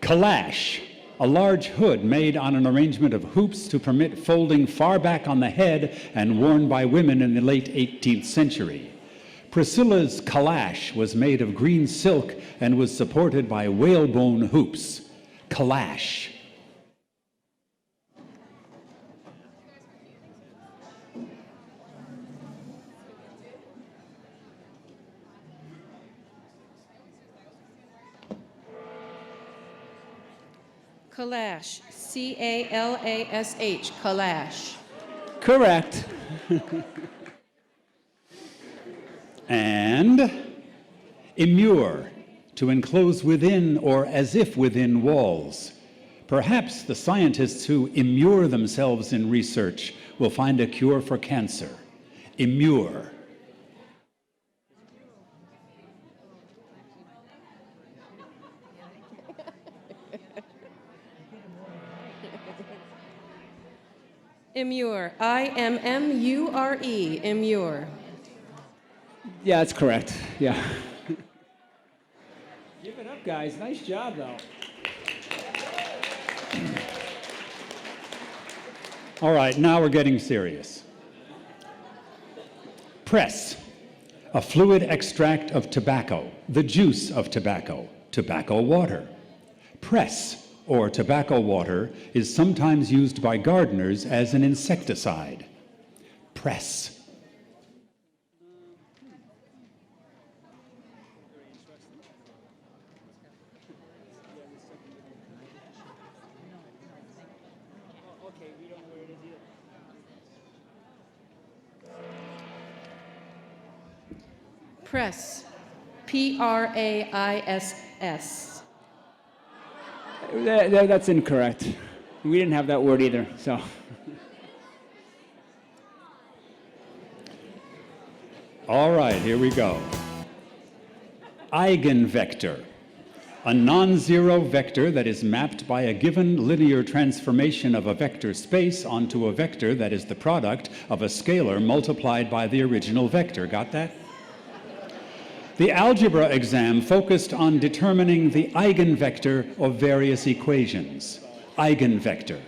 Calash, a large hood made on an arrangement of hoops to permit folding far back on the head and worn by women in the late 18th century. Priscilla's calash was made of green silk and was supported by whalebone hoops. Calash. Calash. Calash. Calash. Correct. And immure, to enclose within or as if within walls. Perhaps the scientists who immure themselves in research will find a cure for cancer. Immure. Immure. I-M-M-U-R-E. Immure. Yeah, that's correct. Yeah. Give it up, guys. Nice job, though. All right, now we're getting serious. Press, a fluid extract of tobacco, the juice of tobacco, tobacco water. Press, or tobacco water, is sometimes used by gardeners as an insecticide. Press. Press. P-R-A-I-S-S. That's incorrect. We didn't have that word either, so. All right, here we go. Eigenvector, a non-zero vector that is mapped by a given linear transformation of a vector space onto a vector that is the product of a scalar multiplied by the original vector. Got that? The algebra exam focused on determining the eigenvector of various equations. Eigenvector.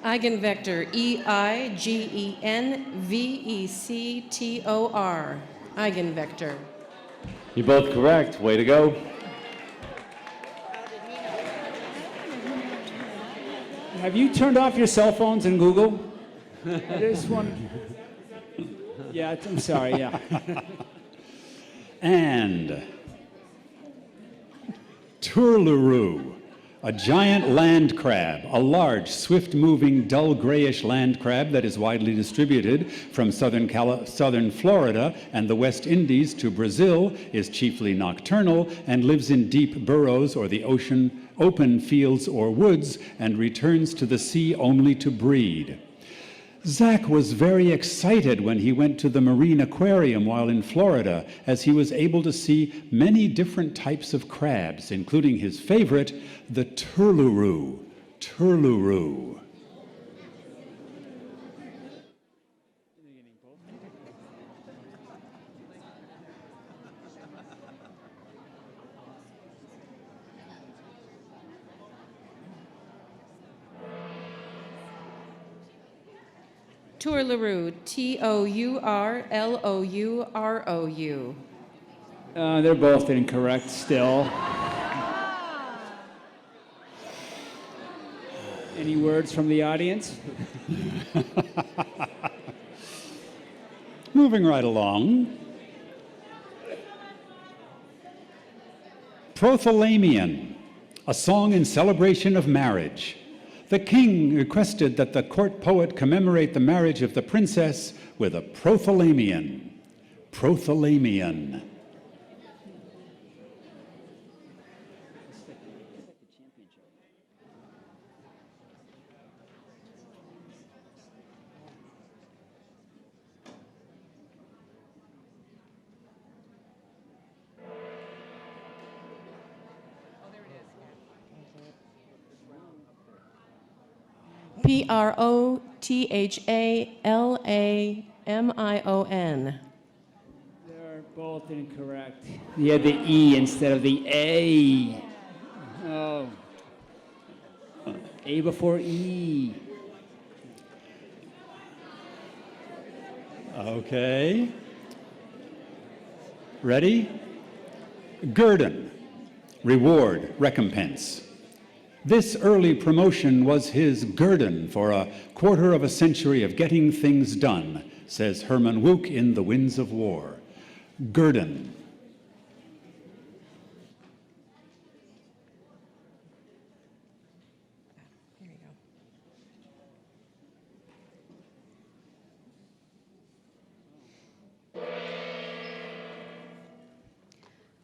Eigenvector. E-I-G-E-N-V-E-C-T-O-R. Eigenvector. You're both correct. Way to go. Have you turned off your cell phones in Google? I just want. Yeah, I'm sorry. Yeah. And Turlaroo, a giant land crab, a large, swift-moving, dull grayish land crab that is widely distributed from southern Florida and the West Indies to Brazil, is chiefly nocturnal and lives in deep burrows or the open fields or woods, and returns to the sea only to breed. Zach was very excited when he went to the marine aquarium while in Florida, as he was able to see many different types of crabs, including his favorite, the turlaroo. Turlaroo. Tourlaroo, Tourlourou. They're both incorrect still. Any words from the audience? Moving right along. Prothalamion, a song in celebration of marriage. The king requested that the court poet commemorate the marriage of the princess with a prothalamion. Prothalamion. Prothallamion. They're both incorrect. You had the E instead of the A. Oh. A before E. Okay. Ready? Guerdon, reward, recompense. This early promotion was his guerdon for a quarter of a century of getting things done, says Herman Wouk in The Winds of War. Guerdon.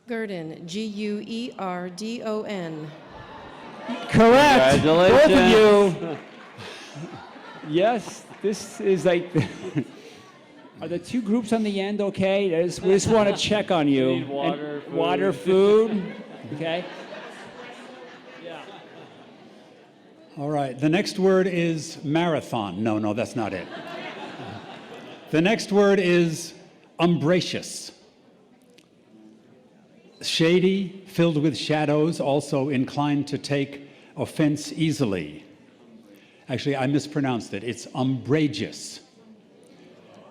Guerdon, Guerdon. Correct. Congratulations. Both of you. Yes, this is like. Are the two groups on the end okay? We just want to check on you. You need water, And food. Water, food. Okay. All right, the next word is marathon. No, that's not it. The next word is umbracious. Shady, filled with shadows, also inclined to take offense easily. Actually, I mispronounced it. It's umbrageous.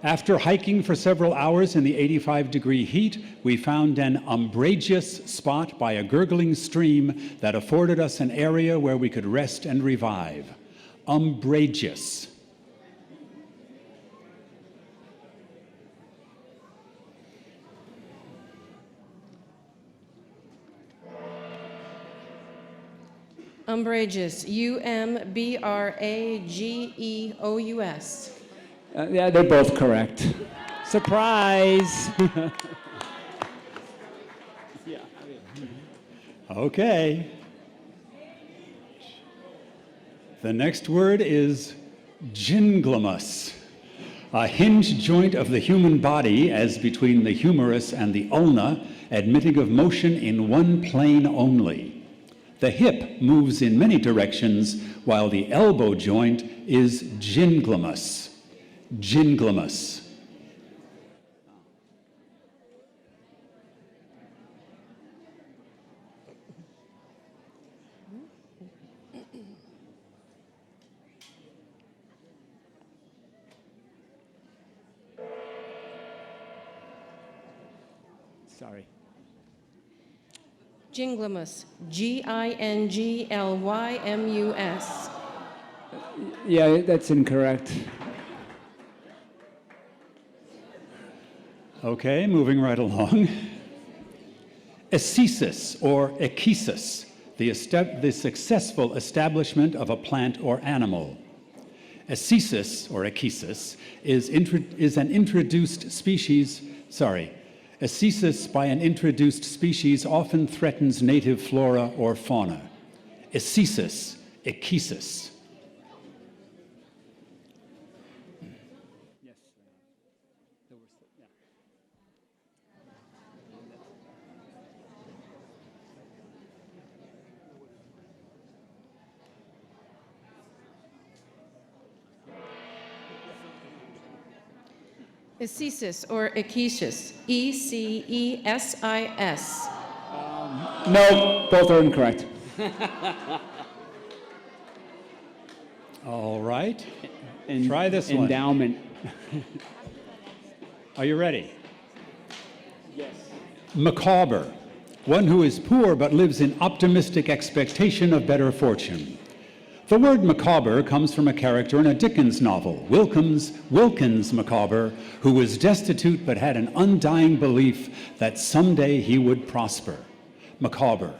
After hiking for several hours in the 85-degree heat, we found an umbrageous spot by a gurgling stream that afforded us an area where we could rest and revive. Umbrageous. Umbrageous, Umbrageous. Yeah, they're both correct. Surprise! Okay. The next word is ginglymus, a hinge joint of the human body as between the humerus and the ulna, admitting of motion in one plane only. The hip moves in many directions, while the elbow joint is ginglymus. Ginglymus. Sorry. Jinglymus. Ginglymus. Yeah, that's incorrect. Okay, moving right along. Ascesis or echesis, the successful establishment of a plant or animal. Ascesis or echesis is an introduced species, ascesis by an introduced species often threatens native flora or fauna. Ascesis, echesis. Ecesis or echesis. Ecesis. No, both are incorrect. All right. Try this one. Endowment. Are you ready? Yes. Macabre, one who is poor but lives in optimistic expectation of better fortune. The word macabre comes from a character in a Dickens novel, Wilkins Macabre, who was destitute but had an undying belief that someday he would prosper. Macabre.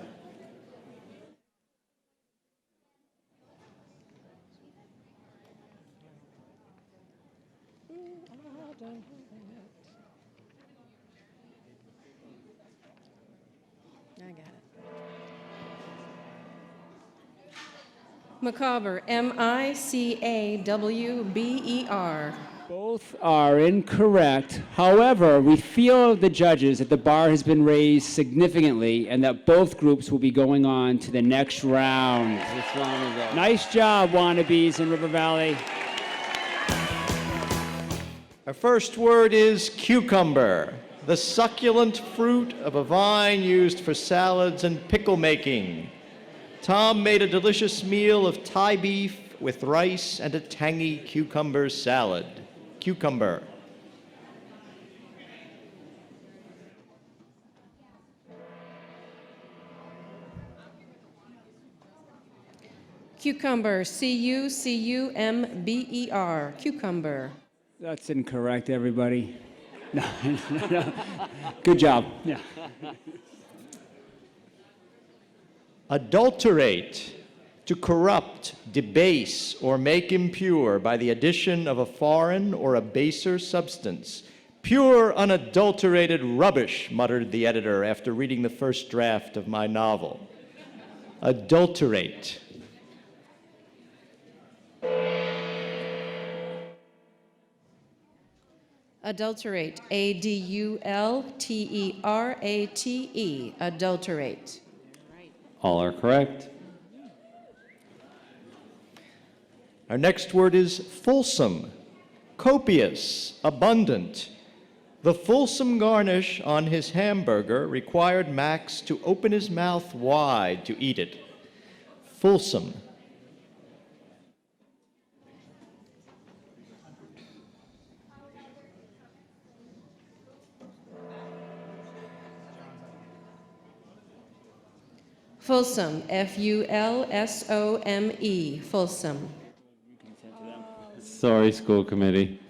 Macabre. Micawber. Both are incorrect. However, we feel, the judges, that the bar has been raised significantly and that both groups will be going on to the next round. Nice job, wannabes in River Valley. Our first word is cucumber, the succulent fruit of a vine used for salads and pickle making. Tom made a delicious meal of Thai beef with rice and a tangy cucumber salad. Cucumber. Cucumber. Cucumber. Cucumber. That's incorrect, everybody. No. Good job. Yeah. Adulterate, to corrupt, debase, or make impure by the addition of a foreign or a baser substance. Pure, unadulterated rubbish, muttered the editor after reading the first draft of my novel. Adulterate. Adulterate. Adulterate. Adulterate. All are correct. Our next word is fulsome, copious, abundant. The fulsome garnish on his hamburger required Max to open his mouth wide to eat it. Fulsome. Fulsome. Fulsome. Fulsome. Sorry, school committee.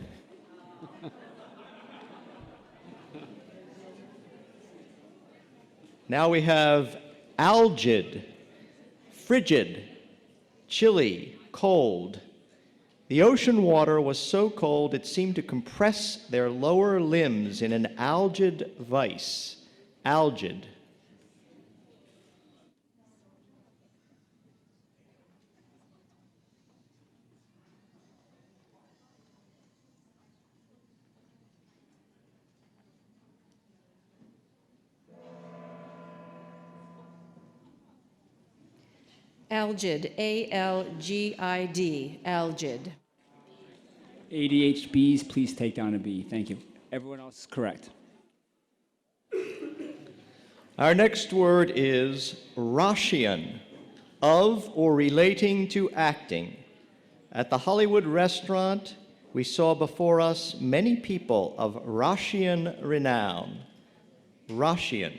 Now we have algid, frigid, chilly, cold. The ocean water was so cold it seemed to compress their lower limbs in an algid vice. Algid. Algid. Algid. Algid. ADHBs, please take down a B. Thank you. Everyone else is correct. Our next word is Roshian, of or relating to acting. At the Hollywood restaurant, we saw before us many people of Roshian renown. Roshian.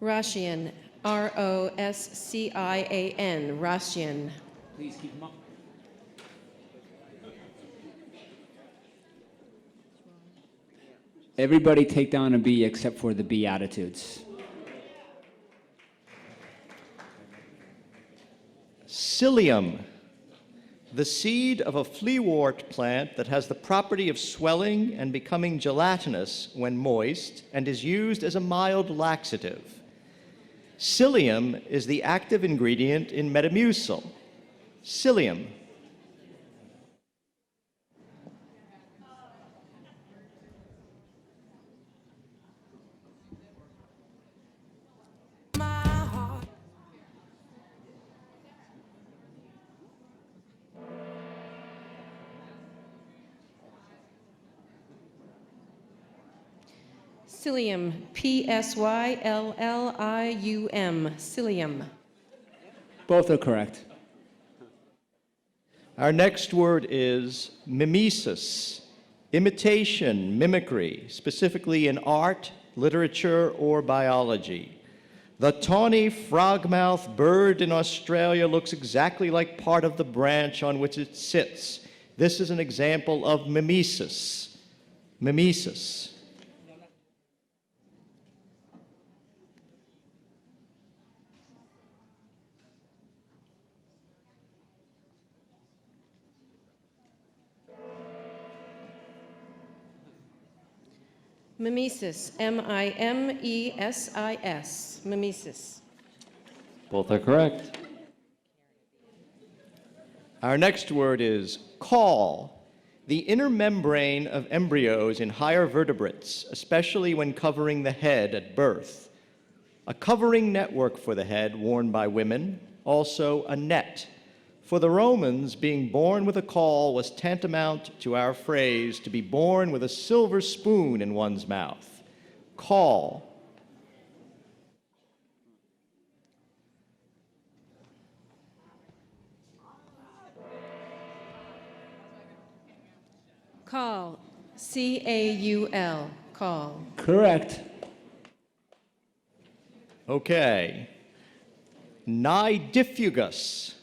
Roscian, Roscian, Roscian. Please keep them up. Everybody take down a B except for the Beatitudes. Psyllium, the seed of a fleawort plant that has the property of swelling and becoming gelatinous when moist and is used as a mild laxative. Psyllium is the active ingredient in Metamucil. Psyllium. Psyllium, P-S-Y-L-L-I-U-M, psyllium. Both are correct. Our next word is mimesis, imitation, mimicry, specifically in art, literature, or biology. The tawny frogmouth bird in Australia looks exactly like part of the branch on which it sits. This is an example of mimesis. Mimesis. Mimesis, M-I-M-E-S-I-S, mimesis. Both are correct. Our next word is caul, the inner membrane of embryos in higher vertebrates, especially when covering the head at birth. A covering network for the head worn by women, also a net. For the Romans, being born with a caul was tantamount to our phrase, to be born with a silver spoon in one's mouth. Caul. Call, C-A-U-L, call. Correct. Okay. Nidifugus.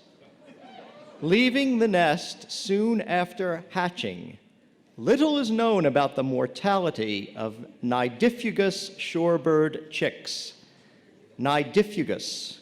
Leaving the nest soon after hatching. Little is known about the mortality of nidifugus shorebird chicks. Nidifugus.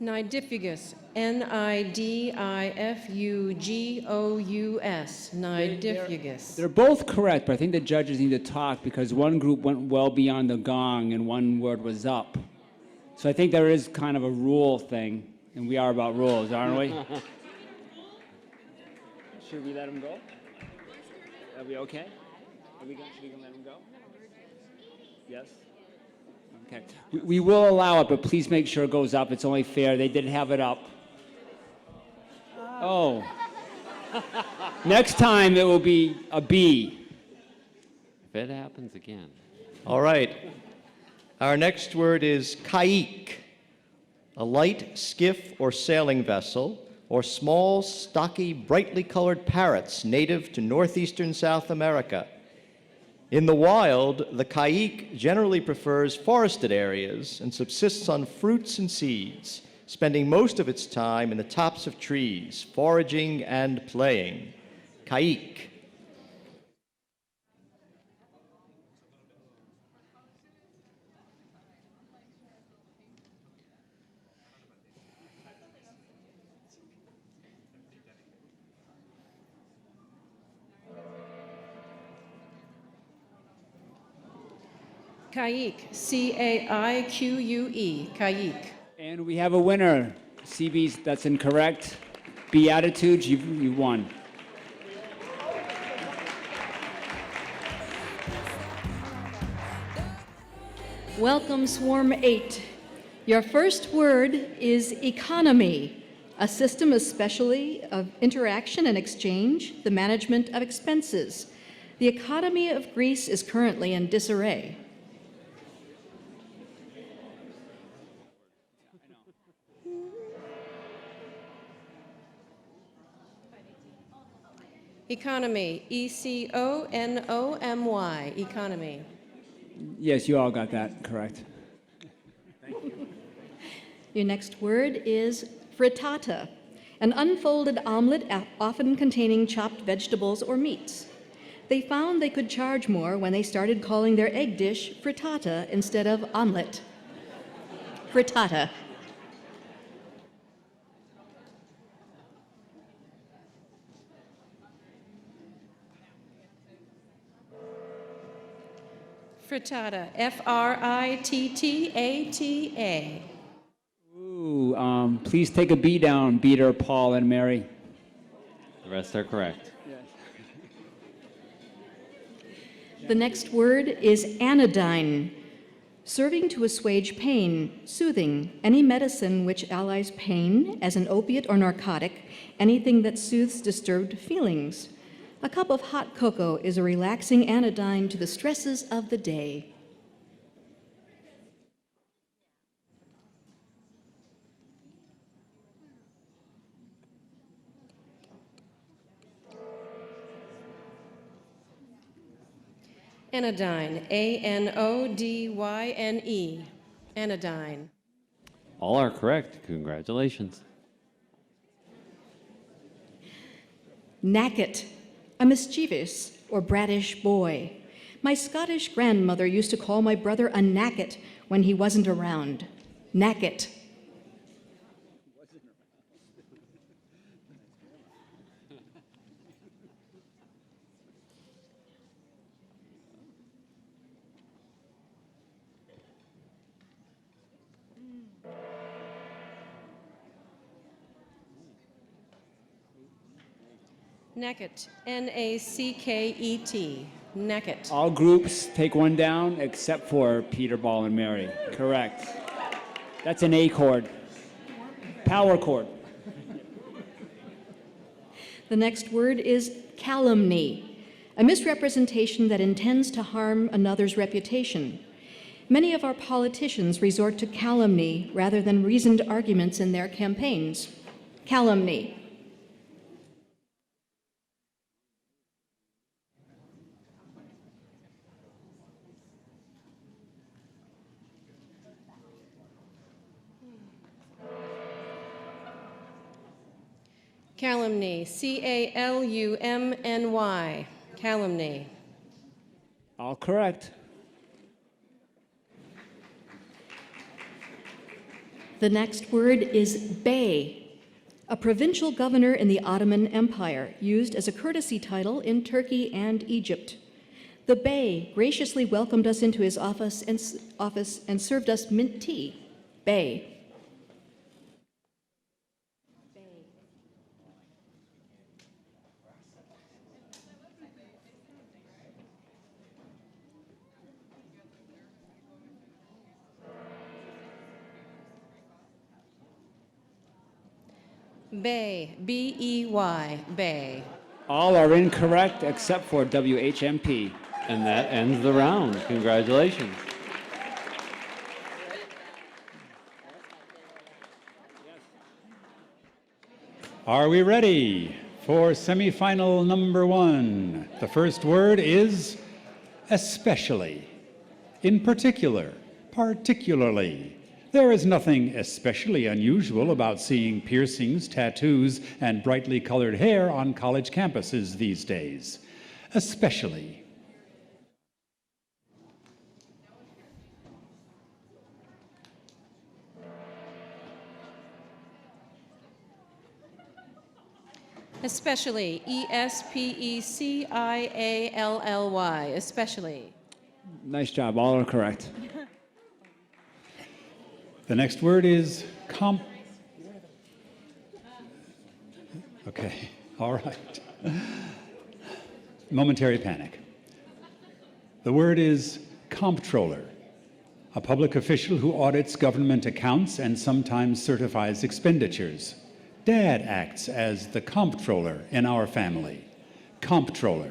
Nidifugus, N-I-D-I-F-U-G-O-U-S, nidifugus. They're both correct, but I think the judges need to talk because one group went well beyond the gong and one word was up. So I think there is kind of a rule thing, and we are about rules, aren't we? Should we let them go? Are we okay? Should we let them go? Yes? Okay. We will allow it, but please make sure it goes up. It's only fair. They did have it up. Oh. Next time it will be a B. If it happens again. All right. Our next word is kaik, a light skiff or sailing vessel, or small, stocky, brightly colored parrots native to northeastern South America. In the wild, the kaik generally prefers forested areas and subsists on fruits and seeds, spending most of its time in the tops of trees, foraging and playing. Kaik. Kaik, C-A-I-Q-U-E, kaik. And we have a winner. CB's, that's incorrect. Beatitudes, you won. Welcome, Swarm 8. Your first word is economy, a system especially of interaction and exchange, the management of expenses. The economy of Greece is currently in disarray. Economy, E-C-O-N-O-M-Y, economy. Yes, you all got that correct. Your next word is frittata, an unfolded omelet often containing chopped vegetables or meats. They found they could charge more when they started calling their egg dish frittata instead of omelet. Frittata. Frittata, F-R-I-T-T-A-T-A. Ooh, please take a B down, Peter, Paul, and Mary. The rest are correct. The next word is anodyne, serving to assuage pain, soothing, any medicine which allies pain as an opiate or narcotic, anything that soothes disturbed feelings. A cup of hot cocoa is a relaxing anodyne to the stresses of the day. Anodyne, A-N-O-D-Y-N-E, anodyne. All are correct. Congratulations. Knacket, a mischievous or brattish boy. My Scottish grandmother used to call my brother a knacket when he wasn't around. Knacket. Knacket, N-A-C-K-E-T, knacket. All groups take one down except for Peter, Paul, and Mary. Correct. That's an A chord. Power chord. The next word is calumny, a misrepresentation that intends to harm another's reputation. Many of our politicians resort to calumny rather than reasoned arguments in their campaigns. Calumny. Calumny, C-A-L-U-M-N-Y, calumny. All correct. The next word is bey, a provincial governor in the Ottoman Empire, used as a courtesy title in Turkey and Egypt. The bey graciously welcomed us into his office and served us mint tea. Bey. Bay, B-E-Y, bay. All are incorrect except for WHMP. And that ends the round. Congratulations. Are we ready for semifinal number one? The first word is especially, in particular, particularly. There is nothing especially unusual about seeing piercings, tattoos, and brightly colored hair on college campuses these days. Especially. Especially, E-S-P-E-C-I-A-L-L-Y, especially. Nice job. All are correct. The next word is Okay, all right. Momentary panic. The word is comptroller, a public official who audits government accounts and sometimes certifies expenditures. Dad acts as the comptroller in our family. Comptroller.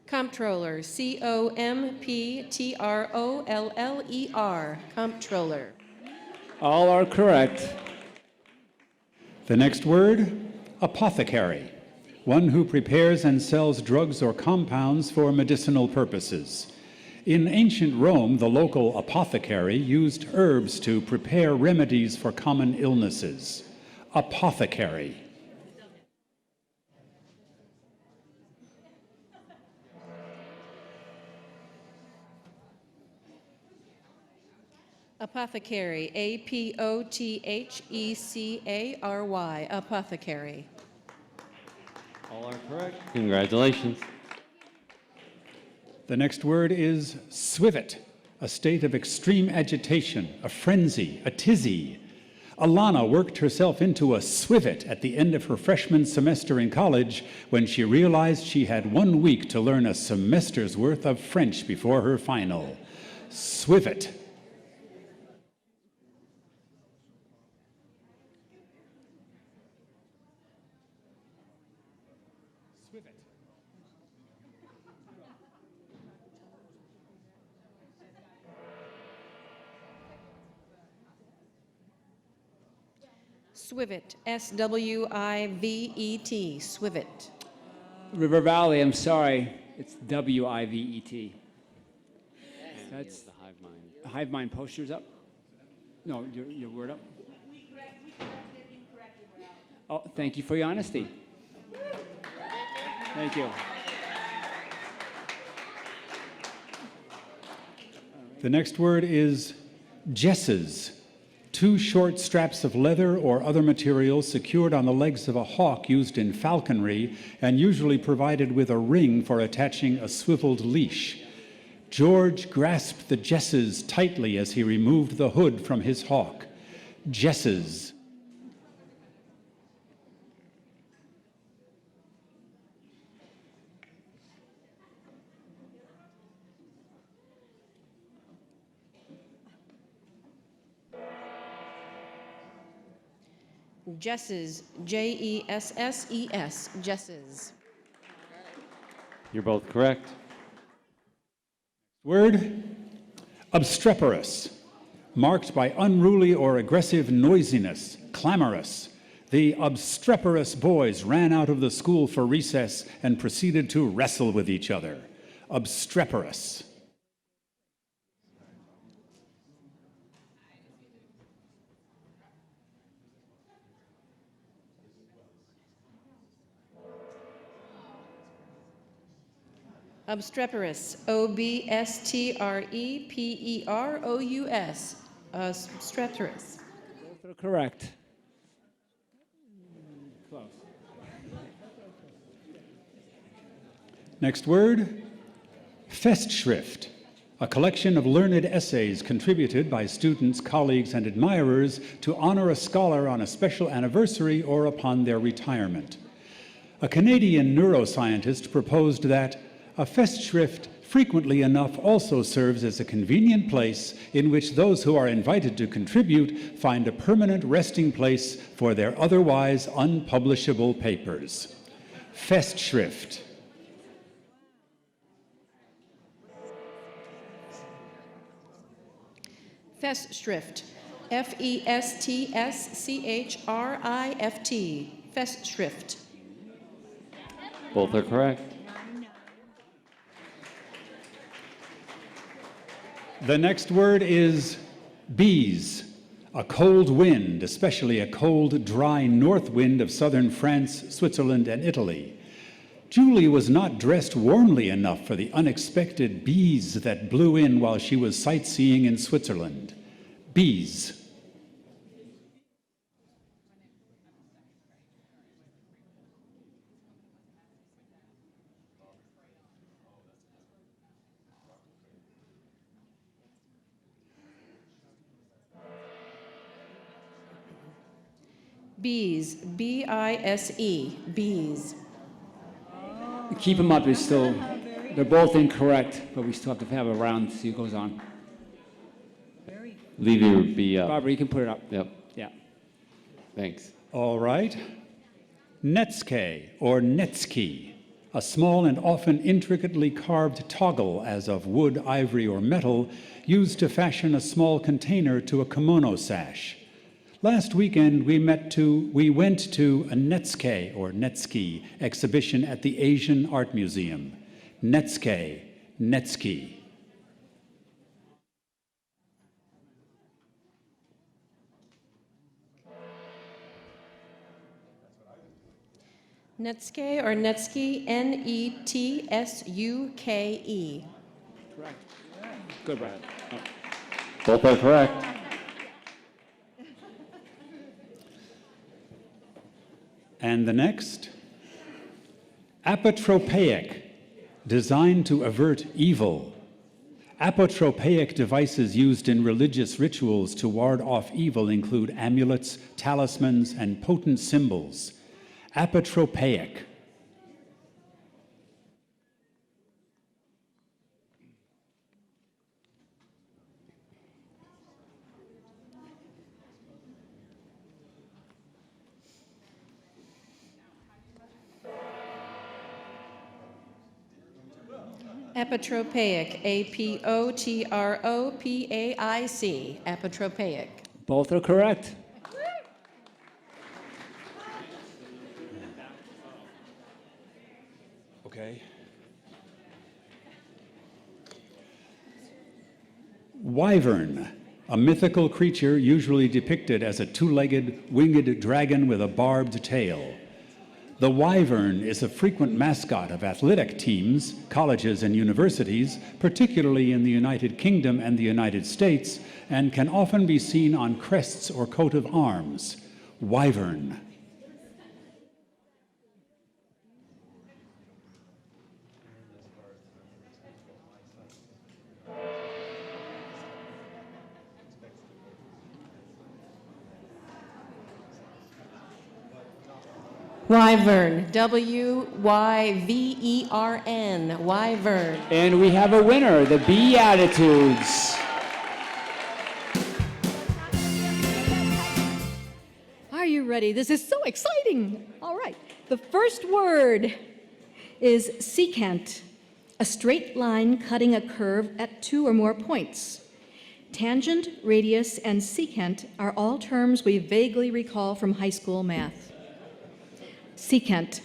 Comptroller, C-O-M-P-T-R-O-L-L-E-R, comptroller. All are correct. The next word, apothecary, one who prepares and sells drugs or compounds for medicinal purposes. In ancient Rome, the local apothecary used herbs to prepare remedies for common illnesses. Apothecary. Apothecary, A-P-O-T-H-E-C-A-R-Y, apothecary. All are correct. Congratulations. The next word is swivet, a state of extreme agitation, a frenzy, a tizzy. Alana worked herself into a swivet at the end of her freshman semester in college when she realized she had 1 week to learn a semester's worth of French before her final. Swivet. Swivet, S-W-I-V-E-T, swivet. River Valley, I'm sorry. It's W-I-V-E-T. That's the hive mind. hive mind posters up? No, your word up? Oh, thank you for your honesty. Thank you. The next word is jesses, 2 short straps of leather or other material secured on the legs of a hawk used in falconry and usually provided with a ring for attaching a swiveled leash. George grasped the jesses tightly as he removed the hood from his hawk. Jesses. Jesses, J-E-S-S-E-S, jesses. You're both correct. Word, obstreperous, marked by unruly or aggressive noisiness, clamorous. The obstreperous boys ran out of the school for recess and proceeded to wrestle with each other. Obstreperous. Obstreperous, O-B-S-T-R-E-P-E-R-O-U-S, obstreperous. Both are correct. Close. Next word, Festschrift, a collection of learned essays contributed by students, colleagues, and admirers to honor a scholar on a special anniversary or upon their retirement. A Canadian neuroscientist proposed that a Festschrift frequently enough also serves as a convenient place in which those who are invited to contribute find a permanent resting place for their otherwise unpublishable papers. Festschrift. Festschrift, F-E-S-T-S-C-H-R-I-F-T, Festschrift. Both are correct. The next word is bees, a cold wind, especially a cold, dry north wind of southern France, Switzerland, and Italy. Julie was not dressed warmly enough for the unexpected bees that blew in while she was sightseeing in Switzerland. Bees. Bees, B-I-S-E, bees. Keep them up. It's still, they're both incorrect, but we still have to have a round to see who goes on. Leave your B up. Barbara, you can put it up. Yep. Yeah. Thanks. All right. Netske or Netski, a small and often intricately carved toggle as of wood, ivory, or metal, used to fashion a small container to a kimono sash. Last weekend, we went to a Netske or Netski exhibition at the Asian Art Museum. Netske, Netski. Netske or Netski, N-E-T-S-U-K-E. Correct. Good, Brad. Oh. Both are correct. And the next, apotropaic, designed to avert evil. Apotropaic devices used in religious rituals to ward off evil include amulets, talismans, and potent symbols. Apotropaic. Apotropaic, A-P-O-T-R-O-P-A-I-C, apotropaic. Both are correct. Okay. Wyvern, a mythical creature usually depicted as a two-legged, winged dragon with a barbed tail. The wyvern is a frequent mascot of athletic teams, colleges, and universities, particularly in the United Kingdom and the United States, and can often be seen on crests or coat of arms. Wyvern. Wyvern, W-Y-V-E-R-N, wyvern. And we have a winner, the Beatitudes. Are you ready? This is so exciting. All right. The first word is secant, a straight line cutting a curve at two or more points. Tangent, radius, and secant are all terms we vaguely recall from high school math. Secant.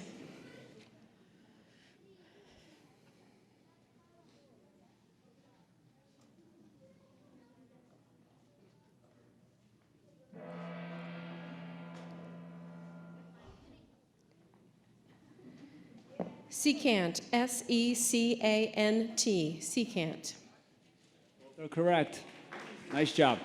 Secant, S-E-C-A-N-T, secant. They're correct. Nice job.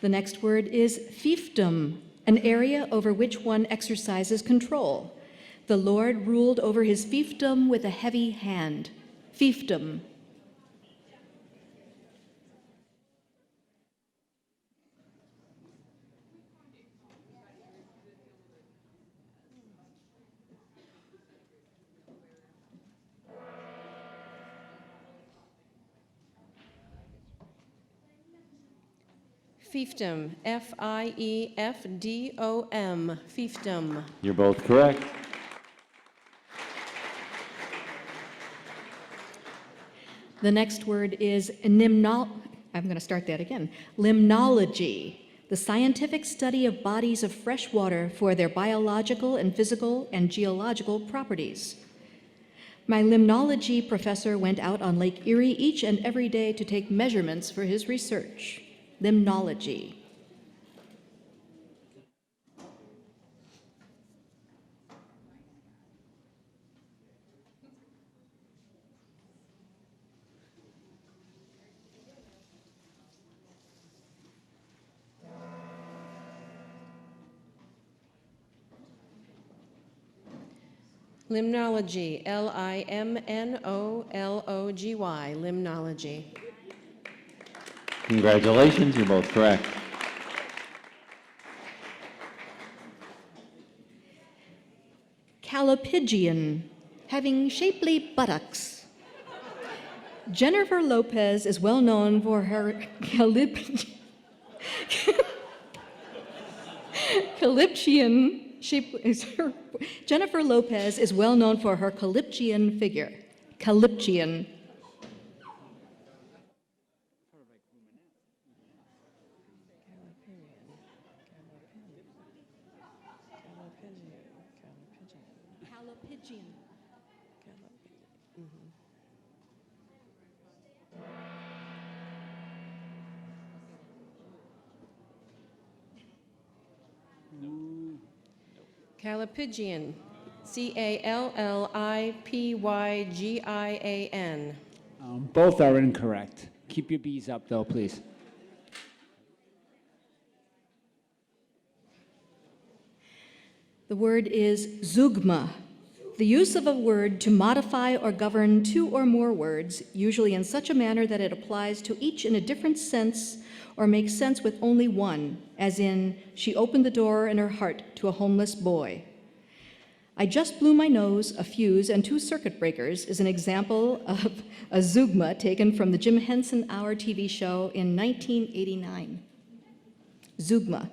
The next word is fiefdom, an area over which one exercises control. The Lord ruled over his fiefdom with a heavy hand. Fiefdom. Fiefdom, F-I-E-F-D-O-M, fiefdom. You're both correct. The next word is I'm going to start that again. Limnology, the scientific study of bodies of fresh water for their biological and physical and geological properties. My limnology professor went out on Lake Erie each and every day to take measurements for his research. Limnology. Limnology, L-I-M-N-O-L-O-G-Y, limnology. Congratulations, you're both correct. Callipygian, having shapely buttocks. Jennifer Lopez is well known for her Calyptian Jennifer Lopez is well known for her Calyptian figure. Calyptian. Callipygian. Callipygian. Callipygian. Both are incorrect. Keep your B's up, though, please. The word is zeugma, the use of a word to modify or govern two or more words, usually in such a manner that it applies to each in a different sense or makes sense with only one, as in, she opened the door in her heart to a homeless boy. I just blew my nose, a fuse, and 2 circuit breakers is an example of a zeugma taken from the Jim Henson Hour TV show in 1989. Zeugma.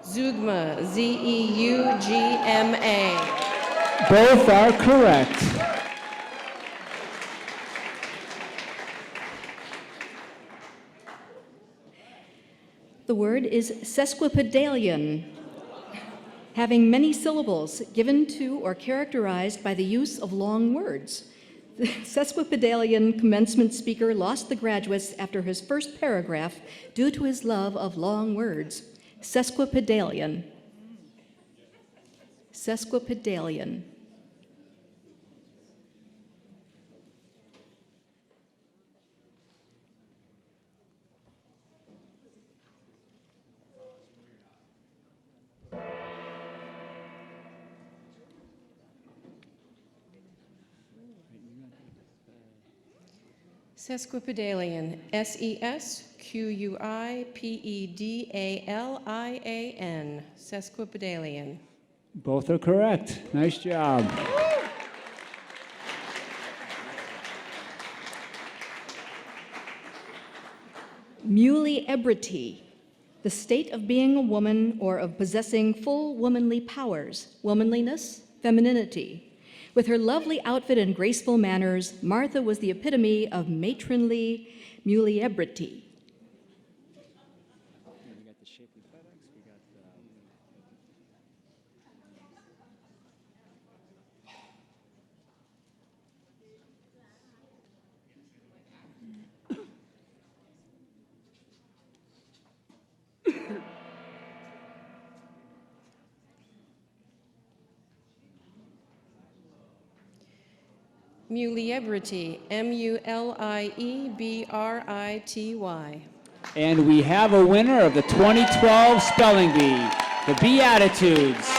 Zeugma. Zeugma. Both are correct. The word is sesquipedalian, having many syllables given to or characterized by the use of long words. The sesquipedalian commencement speaker lost the graduates after his first paragraph due to his love of long words. Sesquipedalian. Sesquipedalian. Sesquipedalian. Sesquipedalian. Sesquipedalian. Both are correct. Nice job. Muliebrity, the state of being a woman or of possessing full womanly powers, womanliness, femininity. With her lovely outfit and graceful manners, Martha was the epitome of matronly muliebrity. Muliebrity. Muliebrity. And we have a winner of the 2012 Spelling Bee, the Beatitudes.